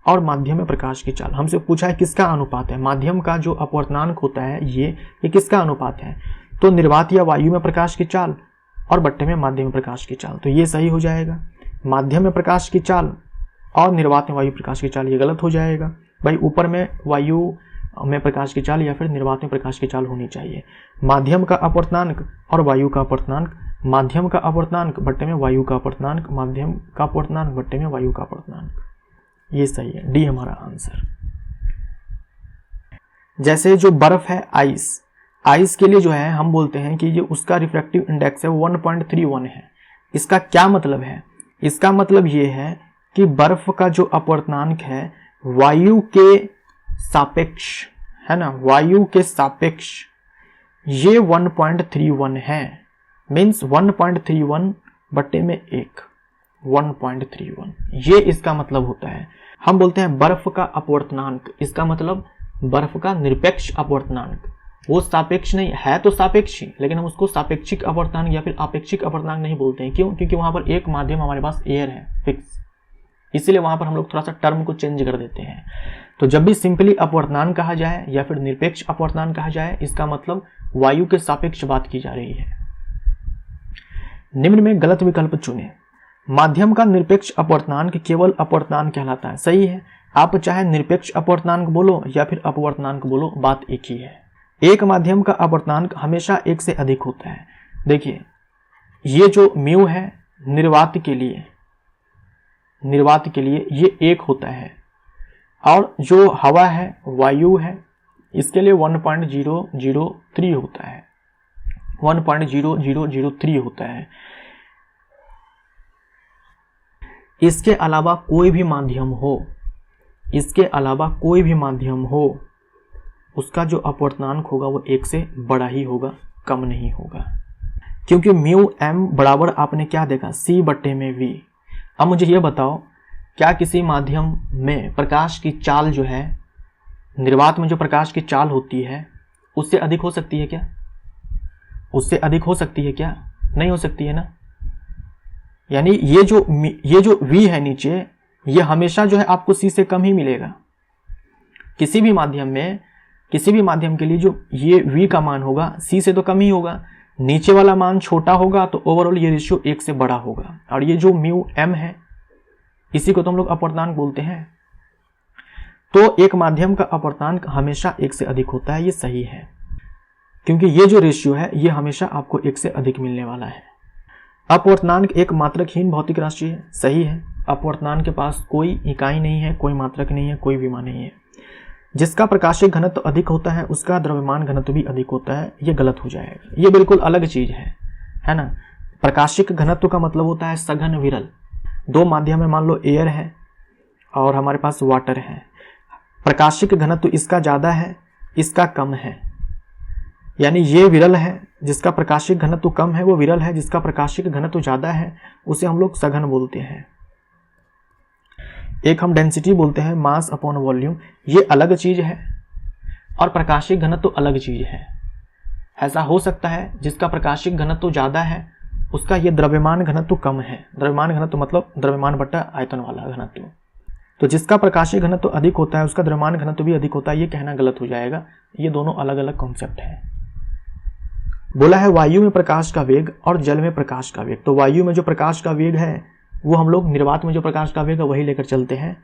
और माध्यम में प्रकाश की चाल। हमसे पूछा है किसका अनुपात है, माध्यम का जो अपवर्तनांक होता है ये किसका अनुपात है, तो निर्वात या वायु में प्रकाश की चाल और बट्टे में माध्यम में प्रकाश की चाल, तो ये सही हो जाएगा। माध्यम में प्रकाश की चाल और निर्वात में वायु प्रकाश की चाल, ये गलत हो जाएगा भाई। ऊपर में वायु में प्रकाश की चाल या फिर निर्वात में प्रकाश की चाल होनी चाहिए। माध्यम का अपवर्तनांक और वायु का अपवर्तनांक, माध्यम का अपवर्तनांक बट्टे में वायु का अपवर्तनांक, माध्यम का अपवर्तनांक बट्टे में वायु का अपवर्तनांक, ये सही है, डी हमारा आंसर। जैसे जो बर्फ है आइस, आइस के लिए जो है हम बोलते हैं कि ये उसका रिफ्रैक्टिव इंडेक्स है 1.31 है। इसका क्या मतलब है, इसका मतलब ये है कि बर्फ का जो अपवर्तनांक है वायु के सापेक्ष, है ना, वायु के सापेक्ष ये 1.31 है। मीन्स 1.31 बट्टे में 1, 1.31, ये इसका मतलब होता है। हम बोलते हैं बर्फ का अपवर्तनांक, इसका मतलब बर्फ का निरपेक्ष अपवर्तनांक। वो सापेक्ष नहीं है, तो सापेक्ष ही, लेकिन हम उसको सापेक्षिक अपवर्तनांक या फिर आपेक्षिक अपवर्तनांक नहीं बोलते हैं। क्यों? क्योंकि वहां पर एक माध्यम हमारे पास एयर है फिक्स, इसीलिए वहां पर हम लोग थोड़ा सा टर्म को चेंज कर देते हैं। तो जब भी सिंपली अपवर्तनांक कहा जाए या फिर निरपेक्ष अपवर्तनांक कहा जाए, इसका मतलब वायु के सापेक्ष बात की जा रही है। निम्न में गलत विकल्प चुने। माध्यम का निरपेक्ष अपवर्तनांक केवल अपवर्तनांक कहलाता है, सही है। आप चाहे निरपेक्ष अपवर्तनांक बोलो या फिर अपवर्तनांक बोलो, बात एक ही है। एक माध्यम का अपवर्तनांक हमेशा एक से अधिक होता है। देखिए ये जो म्यू है निर्वात के लिए ये 1 होता है, और जो हवा है वायु है इसके लिए 1.003 होता है, 1.0003 होता है। इसके अलावा कोई भी माध्यम हो, उसका जो अपवर्तनांक होगा वो 1 से बड़ा ही होगा, कम नहीं होगा। क्योंकि म्यू एम बराबर आपने क्या देखा, C बट्टे में V। अब मुझे ये बताओ, क्या किसी माध्यम में प्रकाश की चाल जो है, निर्वात में जो प्रकाश की चाल होती है उससे अधिक हो सकती है क्या? उससे अधिक हो सकती है क्या? नहीं हो सकती है ना। यानी ये जो V है नीचे, ये हमेशा जो है आपको C से कम ही मिलेगा। किसी भी माध्यम के लिए जो ये V का मान होगा C से तो कम ही होगा। नीचे वाला मान छोटा होगा तो ओवरऑल ये रेशियो 1 से बड़ा होगा। और ये जो म्यू एम है इसी को तो हम लोग अपवर्तनांक बोलते हैं। तो एक माध्यम का अपवर्तनांक हमेशा 1 से अधिक होता है, ये सही है। क्योंकि ये जो रेशियो है ये हमेशा आपको 1 से अधिक मिलने वाला है। अपवर्तनांक एक मात्रकहीन भौतिक राशि है, सही है। अपवर्तनांक के पास कोई इकाई नहीं है, कोई मात्रक नहीं है, कोई विमा नहीं है। जिसका प्रकाशिक घनत्व अधिक होता है उसका द्रव्यमान घनत्व भी अधिक होता है, ये गलत हो जाएगा। ये बिल्कुल अलग चीज है ना। प्रकाशिक घनत्व का मतलब होता है सघन विरल। दो माध्यम में मान लो एयर है और हमारे पास वाटर है, प्रकाशिक घनत्व इसका ज्यादा है, इसका कम है, यानी ये विरल है। जिसका प्रकाशिक घनत्व कम है वो विरल है, जिसका प्रकाशिक घनत्व ज्यादा है उसे हम लोग सघन बोलते हैं। एक हम डेंसिटी बोलते हैं, मास अपॉन वॉल्यूम, ये अलग चीज है और प्रकाशिक घनत्व अलग चीज है। ऐसा हो सकता है जिसका प्रकाशिक घनत्व ज्यादा है उसका ये द्रव्यमान घनत्व कम है। द्रव्यमान घनत्व मतलब द्रव्यमान बटा आयतन वाला घनत्व। तो जिसका प्रकाशिक घनत्व अधिक होता है उसका द्रव्यमान घनत्व भी अधिक होता है, ये कहना गलत हो जाएगा। ये दोनों अलग अलग कॉन्सेप्ट है। बोला है वायु में प्रकाश का वेग और जल में प्रकाश का वेग। तो वायु में जो प्रकाश का वेग है वो हम लोग निर्वात में जो प्रकाश का वेग है वही लेकर चलते हैं,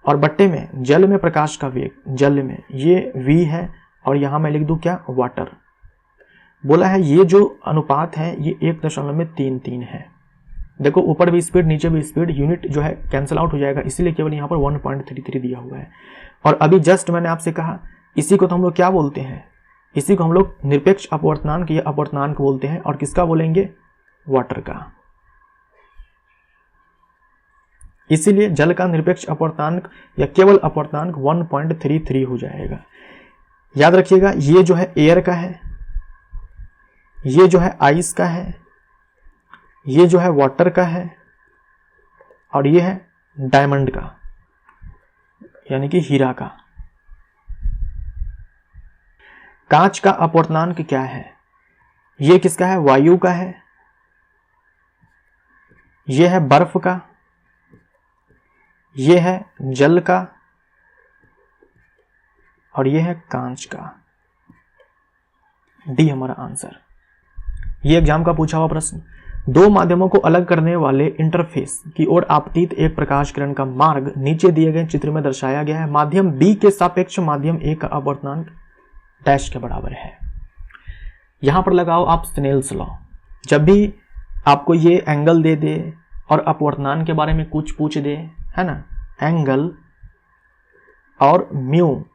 और बट्टे में जल में प्रकाश का वेग, जल में ये v है और यहां मैं लिख दूं क्या, वाटर। बोला है ये जो अनुपात है ये 1.33 है। देखो ऊपर भी स्पीड नीचे भी स्पीड, यूनिट जो है कैंसिल आउट हो जाएगा, इसीलिए केवल यहाँ पर 1.33 दिया हुआ है। और अभी जस्ट मैंने आपसे कहा इसी को तो हम लोग क्या बोलते हैं, इसी को हम लोग निरपेक्ष अपवर्तनांक या अपवर्तनांक बोलते हैं। और किसका बोलेंगे, वाटर का। इसीलिए जल का निरपेक्ष अपवर्तनांक या केवल अपवर्तनांक 1.33 हो जाएगा। याद रखिएगा ये जो है एयर का है, ये जो है आइस का है, ये जो है वाटर का है, और ये है डायमंड का, यानी कि हीरा का। कांच का अपवर्तनांक क्या है? ये किसका है? वायु का है। ये है बर्फ का, ये है जल का, और ये है कांच का। डी हमारा आंसर। ये एग्जाम का पूछा हुआ प्रश्न। दो माध्यमों को अलग करने वाले इंटरफेस की ओर आपतित एक प्रकाश किरण का मार्ग नीचे दिए गए चित्र में दर्शाया गया है। माध्यम बी के सापेक्ष माध्यम ए का अपवर्तनांक डैश के बराबर है। यहां पर लगाओ आप स्नेल्स लॉ। जब भी आपको ये एंगल दे दे और अपवर्तनांक के बारे में कुछ पूछ दे, है ना, एंगल और म्यू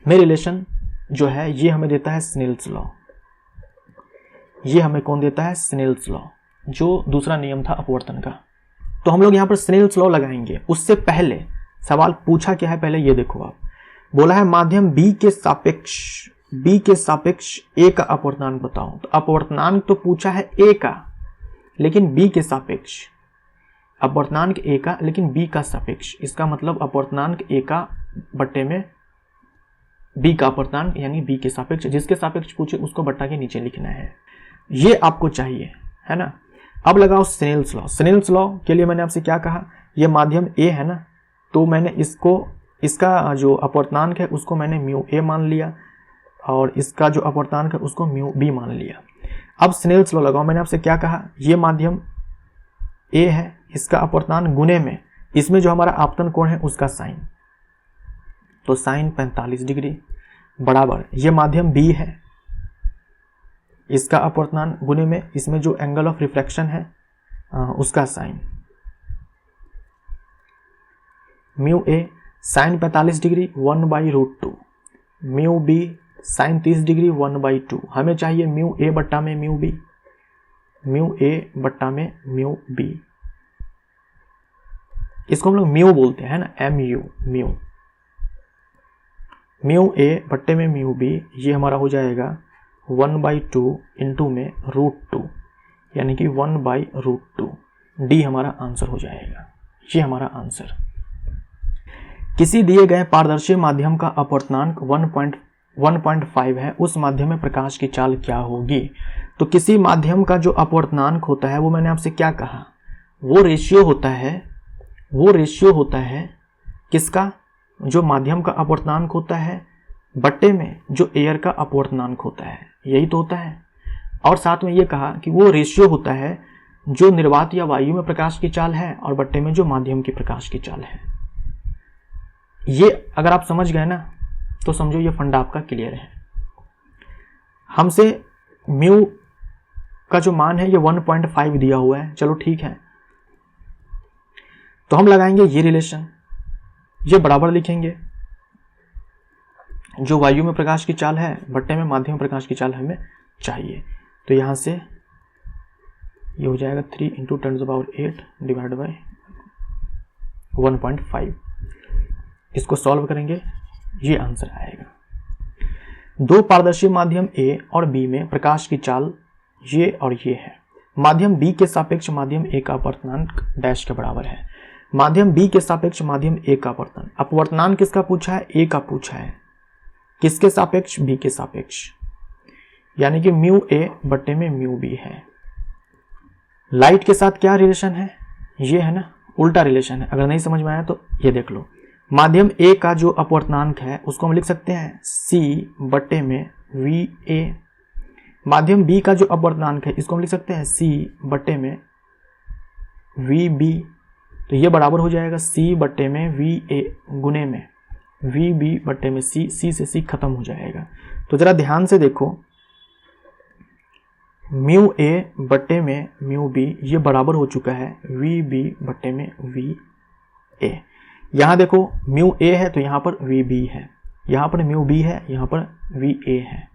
में रिलेशन जो है ये हमें देता है स्नेल्स लॉ। ये हमें कौन देता है? स्नेल्स लॉ, जो दूसरा नियम था अपवर्तन का। तो हम लोग यहां पर स्नेल्स लॉ लगाएंगे। उससे पहले सवाल पूछा क्या है पहले ये देखो आप। बोला है माध्यम बी के सापेक्ष ए का अपवर्तनांक बताओ। तो अपवर्तनांक तो पूछा है ए का, लेकिन बी के सापेक्ष। अपवर्तनांक ए का लेकिन बी का सापेक्ष, इसका मतलब अपवर्तनांक ए का बट्टे में बी का अपवर्तनांक यानी बी के सापेक्ष। जिसके सापेक्ष पूछे उसको बट्टा के नीचे लिखना है, ये आपको चाहिए, है ना। अब लगाओ स्नेल्स लॉ। स्नेल्स लॉ के लिए मैंने आपसे क्या कहा? ये माध्यम ए है ना, तो मैंने इसका जो अपवर्तनांक है उसको मैंने म्यू ए मान लिया, और इसका जो अपवर्तनांक है उसको म्यू बी मान लिया। अब स्नेल्स लॉ लगाओ। मैंने आपसे क्या कहा? ये माध्यम ए है, इसका अपवर्तनांक गुने में इसमें जो हमारा आपतन कोण है उसका साइन, तो साइन 45 डिग्री बराबर ये माध्यम बी है, इसका अपवर्तनांक गुने में इसमें जो एंगल ऑफ रिफ्रैक्शन है उसका sine, mu A sine 45 degree 1/√2, mu B sine 30 degree 1/2। हमें चाहिए म्यू ए बट्टा में म्यू बी, म्यू ए बट्टा में म्यू बी। इसको हम लोग म्यू बोलते हैं ना, MU म्यू। म्यू ए बट्टे में म्यू बी, ये हमारा हो जाएगा 1/2 इंटू में √2, यानी कि 1/√2। डी हमारा आंसर हो जाएगा, ये हमारा आंसर। किसी दिए गए पारदर्शी माध्यम का अपवर्तनांक 1.5 है, उस माध्यम में प्रकाश की चाल क्या होगी? तो किसी माध्यम का जो अपवर्तनांक होता है वो मैंने आपसे क्या कहा? वो रेशियो होता है किसका? जो माध्यम का अपवर्तनांक होता है बट्टे में जो एयर का अपवर्तनांक होता है, यही तो होता है। और साथ में ये कहा कि वो रेशियो होता है जो निर्वात या वायु में प्रकाश की चाल है और बट्टे में जो माध्यम की प्रकाश की चाल है। ये अगर आप समझ गए ना तो समझो ये फंडा आपका क्लियर है। हमसे म्यू का जो मान है ये 1.5 दिया हुआ है, चलो ठीक है, तो हम लगाएंगे ये रिलेशन, ये बराबर लिखेंगे जो वायु में प्रकाश की चाल है बट्टे में माध्यम में प्रकाश की चाल हमें चाहिए। तो यहां से ये हो जाएगा 3 × 10⁸ डिवाइड बाय 1.5। इसको सॉल्व करेंगे, ये आंसर आएगा। दो पारदर्शी माध्यम ए और बी में प्रकाश की चाल ये और ये है। माध्यम बी के सापेक्ष माध्यम ए का अपवर्तनांक डैश के बराबर है। माध्यम बी के सापेक्ष माध्यम ए का अपवर्तनांक किसका पूछा है? ए का पूछा है। किसके सापेक्ष? बी के सापेक्ष, यानी कि म्यू ए बट्टे में म्यू बी है। लाइट के साथ क्या रिलेशन है? ये है ना, उल्टा रिलेशन है। अगर नहीं समझ में आया तो ये देख लो। माध्यम ए का जो अपवर्तनांक है उसको हम लिख सकते हैं C बट्टे में VA। माध्यम बी का जो अपवर्तनांक है इसको हम लिख सकते हैं C बट्टे में VB। तो ये बराबर हो जाएगा C बट्टे में VA गुने में VB बट्टे में C से C खत्म हो जाएगा। तो जरा ध्यान से देखो, म्यू ए बट्टे में म्यू बी ये बराबर हो चुका है VB बट्टे में VA। यहां देखो म्यू ए है तो यहां पर VB है, यहां पर म्यू बी है, यहां पर VA है।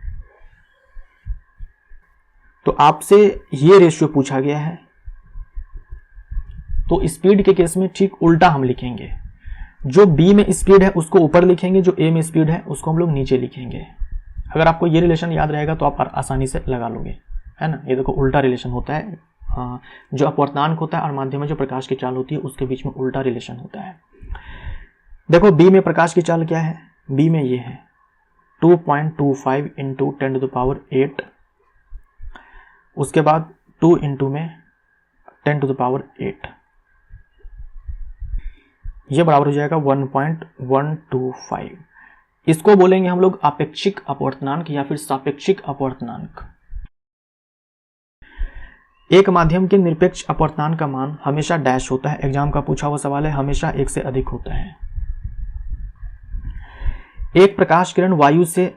तो आपसे ये रेशियो पूछा गया है, तो स्पीड के केस में ठीक उल्टा हम लिखेंगे। जो B में स्पीड है उसको ऊपर लिखेंगे, जो A में स्पीड है उसको हम लोग नीचे लिखेंगे। अगर आपको ये रिलेशन याद रहेगा तो आप आसानी से लगा लोगे, है ना। ये देखो उल्टा रिलेशन होता है जो अपवर्तनांक होता है और माध्यम में जो प्रकाश की चाल होती है उसके बीच में उल्टा रिलेशन होता है। देखो बी में प्रकाश की चाल क्या है, बी में ये है 2.25 इंटू 10⁸, उसके बाद 2 इंटू में 10⁸, ये बराबर हो जाएगा 1.125। इसको बोलेंगे हम लोग आपेक्षिक अपवर्तनांक या फिर सापेक्षिक अपवर्तनांक। एक माध्यम के निरपेक्ष अपवर्तनांक का मान हमेशा डैश होता है, एग्जाम का पूछा हुआ सवाल है, हमेशा 1 से अधिक होता है। एक प्रकाश किरण वायु से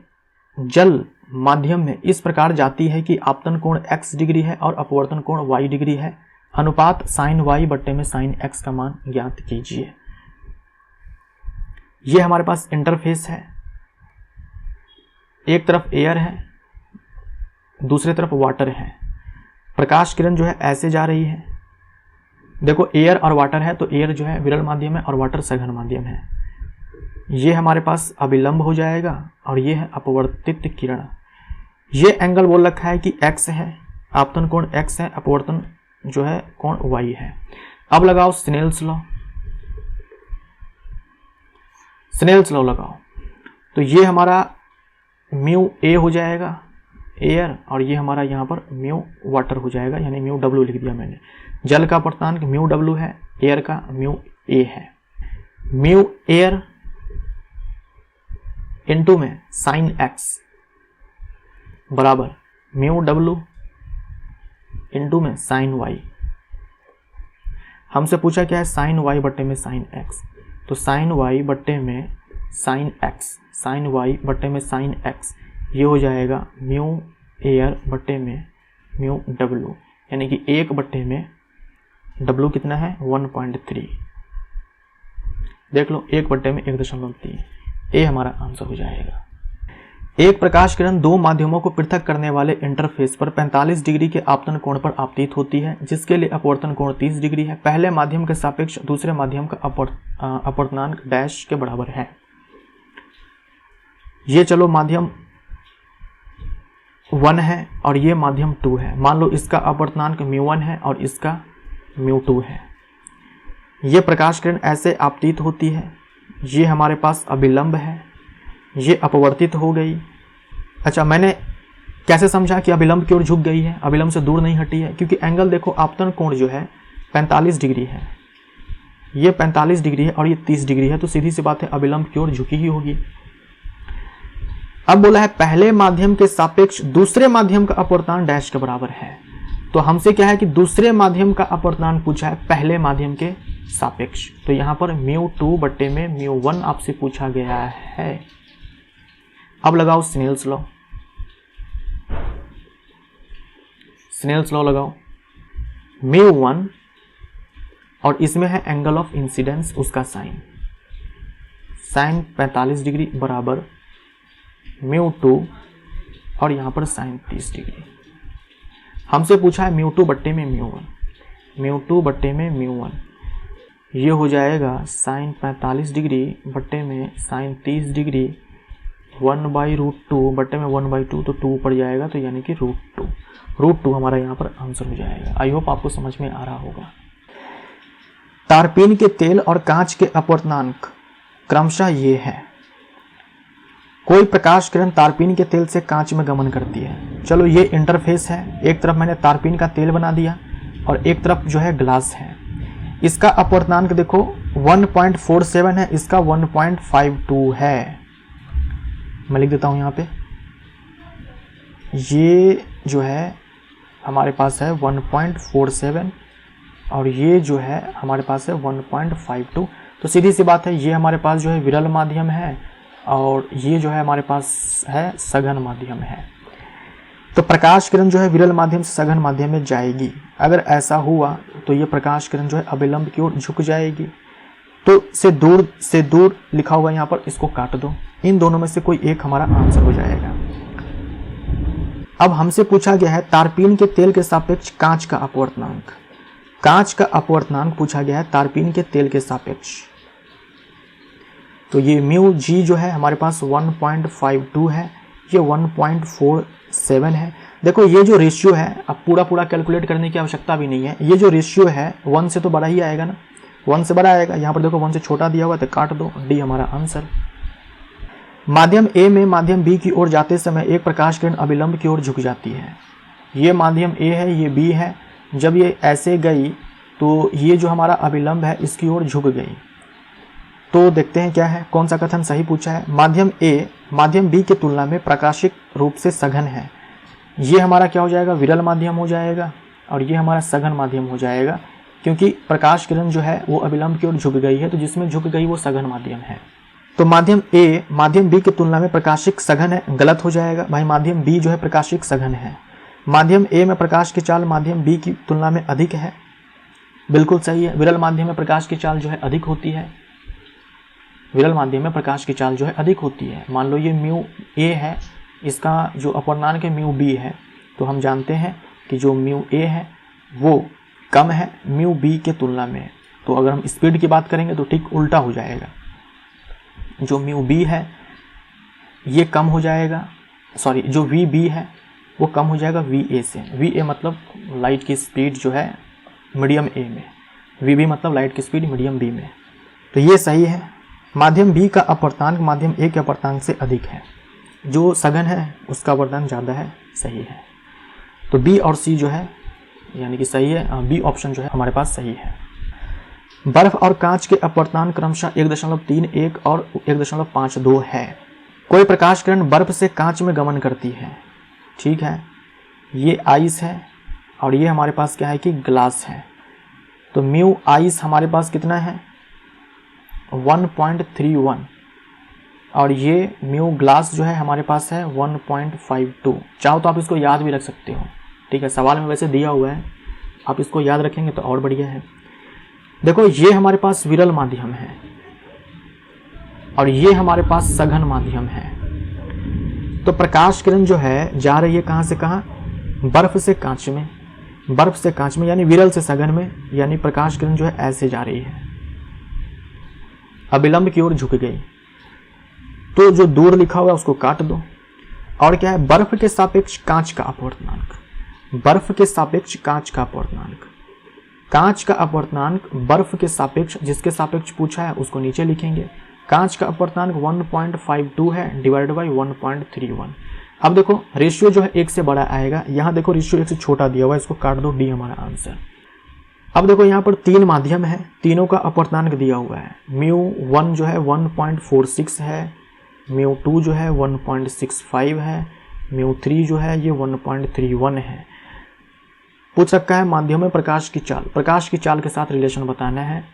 जल माध्यम में इस प्रकार जाती है कि आपतन कोण x डिग्री है और अपवर्तन कोण y डिग्री है। अनुपात sin y बट्टे में sin x का मान ज्ञात कीजिए। ये हमारे पास इंटरफेस है, एक तरफ एयर है, दूसरी तरफ वाटर है। प्रकाश किरण जो है ऐसे जा रही है, देखो एयर और वाटर है तो एयर जो है विरल माध्यम है और वाटर सघन माध्यम है। ये हमारे पास अभिलंब हो जाएगा और ये है अपवर्तित किरण। ये एंगल बोल रखा है कि x है, आपतन कोण x है, अपवर्तन जो है कोण y है। अब लगाओ स्नेल्स लॉ, स्नेल्स लॉ लगाओ तो ये हमारा म्यू ए हो जाएगा एयर और ये हमारा यहाँ पर म्यू वाटर हो जाएगा, यानी म्यू डब्ल्यू लिख दिया मैंने। जल का अपवर्तनांक म्यू डब्ल्यू है, एयर का म्यू ए है। म्यू एयर इनटू में साइन एक्स बराबर म्यू डब्ल्यू इनटू में साइन वाई। हमसे पूछा क्या है, साइन वाई बट्टे में साइन एक्स, तो साइन वाई बट्टे में साइन एक्स, साइन वाई बट्टे में साइन एक्स, ये हो जाएगा म्यू एयर बट्टे में म्यू डब्ल्यू, यानी कि 1 बट्टे में डब्ल्यू कितना है 1.3। देख लो 1 बट्टे में 1.3, ए हमारा आंसर हो जाएगा। एक प्रकाश किरण दो माध्यमों को पृथक करने वाले इंटरफेस पर 45 डिग्री के आपतन कोण पर आपतित होती है, जिसके लिए अपवर्तन कोण 30 डिग्री है। पहले माध्यम के सापेक्ष दूसरे माध्यम का अपवर्तनांक डैश के बराबर है। ये चलो माध्यम 1 है और ये माध्यम 2 है। मान लो इसका अपवर्तनांक μ1 है और इसका μ2 है। ये प्रकाश किरण ऐसे आपतित होती है, ये हमारे पास अभिलंब है, ये अपवर्तित हो गई। अच्छा, मैंने कैसे समझा कि अभिलंब की ओर झुक गई है, अभिलंब से दूर नहीं हटी है? क्योंकि एंगल देखो आपतन कोण जो है 45 डिग्री है, ये 45 डिग्री है और ये 30 डिग्री है, तो सीधी सी बात है अभिलंब की ओर झुकी ही होगी। अब बोला है पहले माध्यम के सापेक्ष दूसरे माध्यम का अपवर्तनांक डैश के बराबर है, तो हमसे क्या है कि दूसरे माध्यम का अपवर्तनांक पूछा है पहले माध्यम के सापेक्ष, तो यहां पर μ2 बट्टे में μ1 आपसे पूछा गया है। अब लगाओ स्नेल्स लॉ, स्नेल्स लॉ लगाओ। μ1 और इसमें है एंगल ऑफ इंसिडेंस, उसका साइन, साइन 45 डिग्री बराबर μ2 और यहां पर साइन 30 डिग्री। हमसे पूछा है μ2 बट्टे में μ1, μ2 बट्टे में μ1, ये हो जाएगा साइन 45 डिग्री बट्टे में साइन 30 डिग्री 1/√2 बट्टे में 1/2, तो 2 पड़ जाएगा, तो यानी कि √2 हमारा यहाँ पर आंसर हो जाएगा। आई होप आपको समझ में आ रहा होगा। तारपीन के तेल और कांच के अपवर्तनांक क्रमशः ये है। कोई प्रकाश किरण तारपीन के तेल से कांच में गमन करती है। चलो ये इंटरफेस है, एक तरफ मैंने तारपीन का तेल बना दिया और एक तरफ जो है ग्लास है। इसका अपवर्तनांक देखो 1.47 है, इसका 1.52 है। मैं लिख देता हूं यहाँ पे, ये जो है हमारे पास है 1.47 और ये जो है हमारे पास है 1.52। तो सीधी सी बात है, ये हमारे पास जो है विरल माध्यम है और ये जो है हमारे पास है सघन माध्यम है। तो प्रकाश किरण जो है विरल माध्यम से सघन माध्यम में जाएगी। अगर ऐसा हुआ तो ये प्रकाश किरण जो है अभिलंब की ओर झुक जाएगी। तो से दूर लिखा हुआ यहाँ पर, इसको काट दो, इन दोनों में से कोई एक हमारा आंसर हो जाएगा। अब हमसे पूछा गया है तारपीन के तेल के सापेक्ष कांच का अपवर्तनांक। कांच का अपवर्तनांक पूछा गया है तारपीन के तेल के सापेक्ष। तो ये μg जो है हमारे पास 1.52 है, ये 1.47 है। देखो ये जो रेशियो है, अब पूरा कैलकुलेट करने की आवश्यकता भी नहीं है, ये जो रेशियो है 1 से तो बड़ा ही आएगा ना, 1 से बड़ा आएगा। यहाँ पर देखो 1 से छोटा दिया हुआ तो काट दो, डी हमारा आंसर। माध्यम ए में माध्यम बी की ओर जाते समय एक प्रकाश किरण अभिलंब की ओर झुक जाती है। ये माध्यम ए है, ये बी है, जब ये ऐसे गई तो ये जो हमारा अभिलंब है इसकी ओर झुक गई। तो देखते हैं क्या है, कौन सा कथन सही पूछा है। माध्यम ए माध्यम बी की तुलना में प्रकाशिक रूप से सघन है। ये हमारा क्या हो जाएगा, विरल माध्यम हो जाएगा, और ये हमारा सघन माध्यम हो जाएगा, क्योंकि प्रकाश किरण जो है वो अभिलंब की ओर झुक गई है, तो जिसमें झुक गई वो सघन माध्यम है। तो माध्यम ए माध्यम बी की तुलना में प्रकाशिक सघन है, गलत हो जाएगा भाई। माध्यम बी जो है प्रकाशिक सघन है। माध्यम ए में प्रकाश की चाल माध्यम बी की तुलना में अधिक है, बिल्कुल सही है। विरल माध्यम में प्रकाश की चाल जो है अधिक होती है, विरल माध्यम में प्रकाश की चाल जो है अधिक होती है। मान लो ये म्यू ए है, इसका जो अपूर्णांक है म्यू बी है, तो हम जानते हैं कि जो म्यू ए है वो कम है म्यू बी के तुलना में। तो अगर हम स्पीड की बात करेंगे तो ठीक उल्टा हो जाएगा, जो म्यू बी है ये कम हो जाएगा, सॉरी जो वी बी है वो कम हो जाएगा वी ए से। वी ए मतलब लाइट की स्पीड जो है मीडियम ए में, वी बी मतलब लाइट की स्पीड मीडियम बी में। तो ये सही है। माध्यम बी का अपर्तांक माध्यम ए के अपर्तांक से अधिक है, जो सघन है उसका अपर्तांक ज़्यादा है, सही है। तो बी और सी जो है यानी कि सही है, बी ऑप्शन जो है हमारे पास सही है। बर्फ और कांच के अपर्तांक क्रमशः 1.31 और 1.52 है। कोई प्रकाश किरण बर्फ से कांच में गमन करती है, ठीक है, ये आइस है और ये हमारे पास क्या है कि ग्लास है। तो म्यू आइस हमारे पास कितना है 1.31 और ये म्यू ग्लास जो है हमारे पास है 1.52। चाहो तो आप इसको याद भी रख सकते हो, ठीक है, सवाल में वैसे दिया हुआ है, आप इसको याद रखेंगे तो और बढ़िया है। देखो ये हमारे पास विरल माध्यम है और ये हमारे पास सघन माध्यम है। तो प्रकाश किरण जो है जा रही है कहाँ से कहाँ, बर्फ से कांच में, बर्फ से कांच में यानी विरल से सघन में, यानी प्रकाश किरण जो है ऐसे जा रही है, अभिलंब की ओर झुक गई। तो जो दूर लिखा हुआ है उसको काट दो। और क्या है, बर्फ के सापेक्ष कांच का अपवर्तनांक, बर्फ के सापेक्ष कांच का अपवर्तनांक, कांच का अपवर्तनांक बर्फ के सापेक्ष, जिसके सापेक्ष पूछा है उसको नीचे लिखेंगे। कांच का अपवर्तनांक 1.52 है डिवाइड बाई 1.31। अब देखो रेशियो जो है 1 से बड़ा आएगा, यहाँ देखो रेशियो 1 से छोटा दिया हुआ है, इसको काट दो, डी हमारा आंसर। अब देखो यहाँ पर 3 माध्यम है, तीनों का अपवर्तनांक दिया हुआ है। म्यू 1 जो है 1.46 है, म्यू 2 जो है 1.65 है, म्यू 3 जो है ये 1.31 है। पूछ सकता है माध्यम में प्रकाश की चाल, प्रकाश की चाल के साथ रिलेशन बताना है,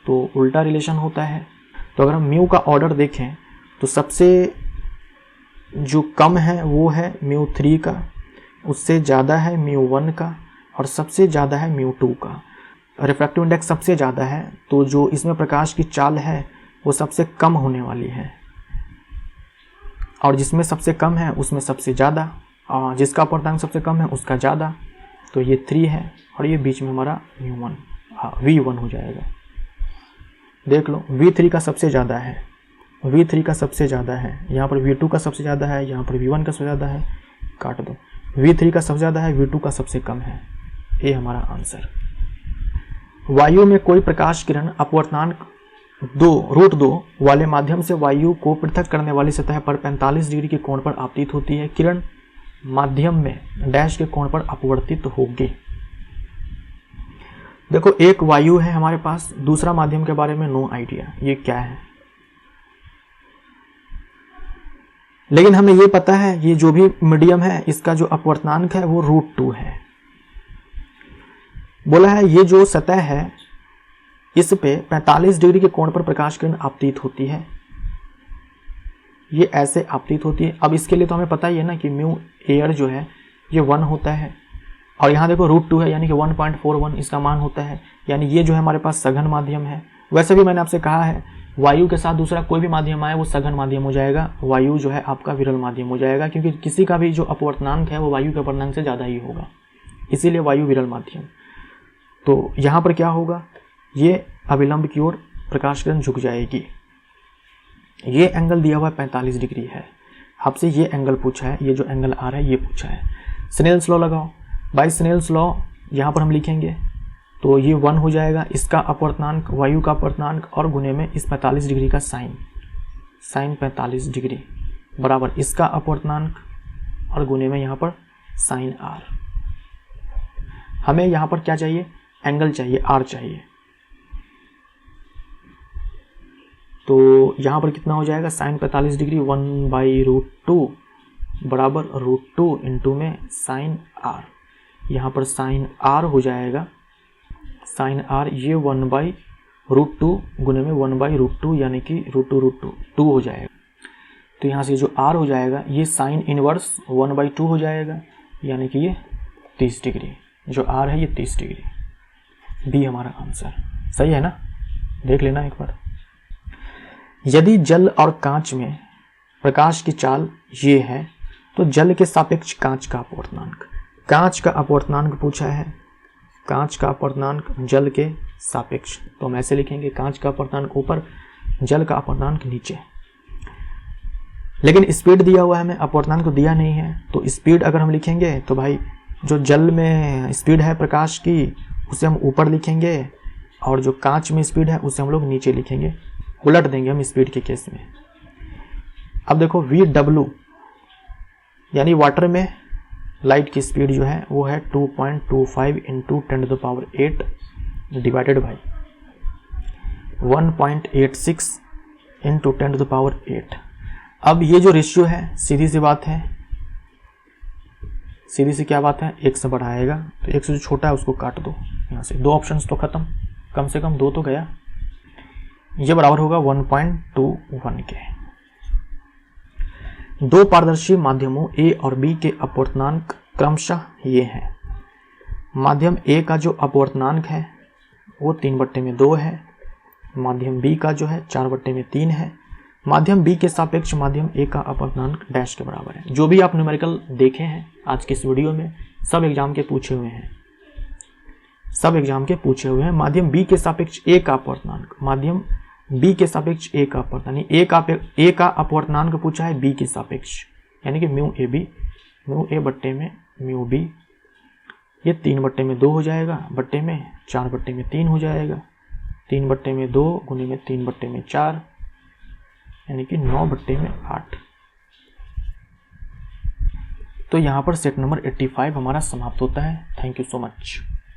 तो उल्टा रिलेशन होता है। तो अगर हम म्यू का ऑर्डर देखें तो सबसे जो कम है वो है म्यू 3 का, उससे ज़्यादा है म्यू 1 का, और सबसे ज़्यादा है म्यू 2 का। रिफ्रैक्टिव इंडेक्स सबसे ज़्यादा है, तो जो इसमें प्रकाश की चाल है वो सबसे कम होने वाली है, और जिसमें सबसे कम है उसमें सबसे ज़्यादा, और जिसका अपवर्तनांक सबसे कम है उसका ज़्यादा। तो ये 3 है और ये बीच में हमारा म्यू 1, हाँ V1 हो जाएगा। देख लो V3 का सबसे ज़्यादा है, V3 का सबसे ज़्यादा है, यहाँ पर V2 का सबसे ज़्यादा है, यहाँ पर V1 का सबसे ज़्यादा है, काट दो। V3 का सबसे ज़्यादा है, V2 का सबसे कम है, ये हमारा आंसर। वायु में कोई प्रकाश किरण अपवर्तनांक √2 वाले माध्यम से वायु को पृथक करने वाली सतह पर 45 डिग्री के कोण पर आपतित होती है। किरण माध्यम में डैश के कोण पर अपवर्तित होगी। देखो एक वायु है हमारे पास, दूसरा माध्यम के बारे में नो आइडिया ये क्या है, लेकिन हमें ये पता है ये जो भी मीडियम है इसका जो अपवर्तनांक है वो √2 है। बोला है ये जो सतह है इस पे 45 डिग्री के कोण पर प्रकाश किरण आपतित होती है, ये ऐसे आपतित होती है। अब इसके लिए तो हमें पता ही है ना कि म्यू एयर जो है ये 1 होता है, और यहाँ देखो √2 है यानी कि 1.41 इसका मान होता है, यानी ये जो है हमारे पास सघन माध्यम है। वैसे भी मैंने आपसे कहा है वायु के साथ दूसरा कोई भी माध्यम आए वो सघन माध्यम हो जाएगा, वायु जो है आपका विरल माध्यम हो जाएगा, क्योंकि किसी का भी जो अपवर्तनांक है वो वायु के अपवर्तनांक से ज़्यादा ही होगा, इसीलिए वायु विरल माध्यम। तो यहाँ पर क्या होगा, ये अभिलंब की ओर प्रकाश किरण झुक जाएगी। ये एंगल दिया हुआ 45 डिग्री है, आपसे ये एंगल पूछा है, ये जो एंगल आ रहा है ये पूछा है। स्नेल्स लॉ लगाओ। बाई स्नेल्स लॉ यहाँ पर हम लिखेंगे तो ये 1 हो जाएगा, इसका अपवर्तनांक वायु का अपवर्तनांक और गुने में इस 45 डिग्री का साइन 45 डिग्री बराबर इसका अपवर्तनांक और गुने में यहाँ पर साइन आर। हमें यहाँ पर क्या चाहिए, एंगल चाहिए, आर चाहिए। तो यहाँ पर कितना हो जाएगा, साइन 45 डिग्री 1/√2 बराबर √2 इंटू में साइन आर। यहाँ पर साइन आर हो जाएगा, साइन आर ये 1/√2 गुने में 1/√2 यानी कि √2 हो जाएगा। तो यहाँ से जो आर हो जाएगा ये साइन इनवर्स 1/2 हो जाएगा, यानी कि ये 30 डिग्री। जो आर है ये 30 डिग्री। बी हमारा आंसर सही है ना, देख लेना एक बार। यदि जल और कांच में प्रकाश की चाल ये है तो जल के सापेक्ष कांच का अपवर्तनांक, कांच का अपवर्तनांक पूछा है, कांच का अपवर्तनांक जल के सापेक्ष, तो हम ऐसे लिखेंगे कांच का अपवर्तनांक ऊपर, जल का अपवर्तनांक नीचे। लेकिन स्पीड दिया हुआ है हमें, अपवर्तनांक तो दिया नहीं है, तो स्पीड अगर हम लिखेंगे तो भाई जो जल में स्पीड है प्रकाश की उसे हम ऊपर लिखेंगे और जो कांच में स्पीड है उसे हम लोग नीचे लिखेंगे, उलट देंगे हम स्पीड के केस में। अब देखो VW यानी वाटर में लाइट की स्पीड जो है वो है 2.25 इंटू 10⁸ डिवाइडेड बाई 1.86 इंटू 10⁸। अब ये जो रेशियो है सीधी सी बात है, सीधी सी क्या बात है, 1 से बढ़ाएगा तो 1 से जो छोटा है उसको काट दो यहाँ से, 2 ऑप्शंस तो खत्म, कम से कम 2 तो गया। ये बराबर होगा 1.21 के। दो पारदर्शी माध्यमों A और B के अपवर्तनांक क्रमशः ये हैं। माध्यम A का जो अपवर्तनांक है वो 3/2 है, माध्यम B का जो है 4/3 है। माध्यम B के सापेक्ष माध्यम A का अपवर्तनांक डैश के बराबर है। जो भी आप न्यूमेरिकल देखे हैं आज के इस वीडियो में सब एग्जाम के पूछे हुए हैं, सब एग्जाम के पूछे हुए हैं। माध्यम B के सापेक्ष A का अपवर्तनांक, माध्यम B के सापेक्ष A का अपवर्तनांक, A का अपवर्तनांक पूछा है B के सापेक्ष, यानी कि म्यू AB, म्यू A बट्टे में म्यू B, ये 3/2 हो जाएगा, बट्टे में 4/3 हो जाएगा, 3/2 गुने में 3/4 यानी कि 9/8। तो यहाँ पर सेट नंबर 85 हमारा समाप्त होता है। Thank you so much.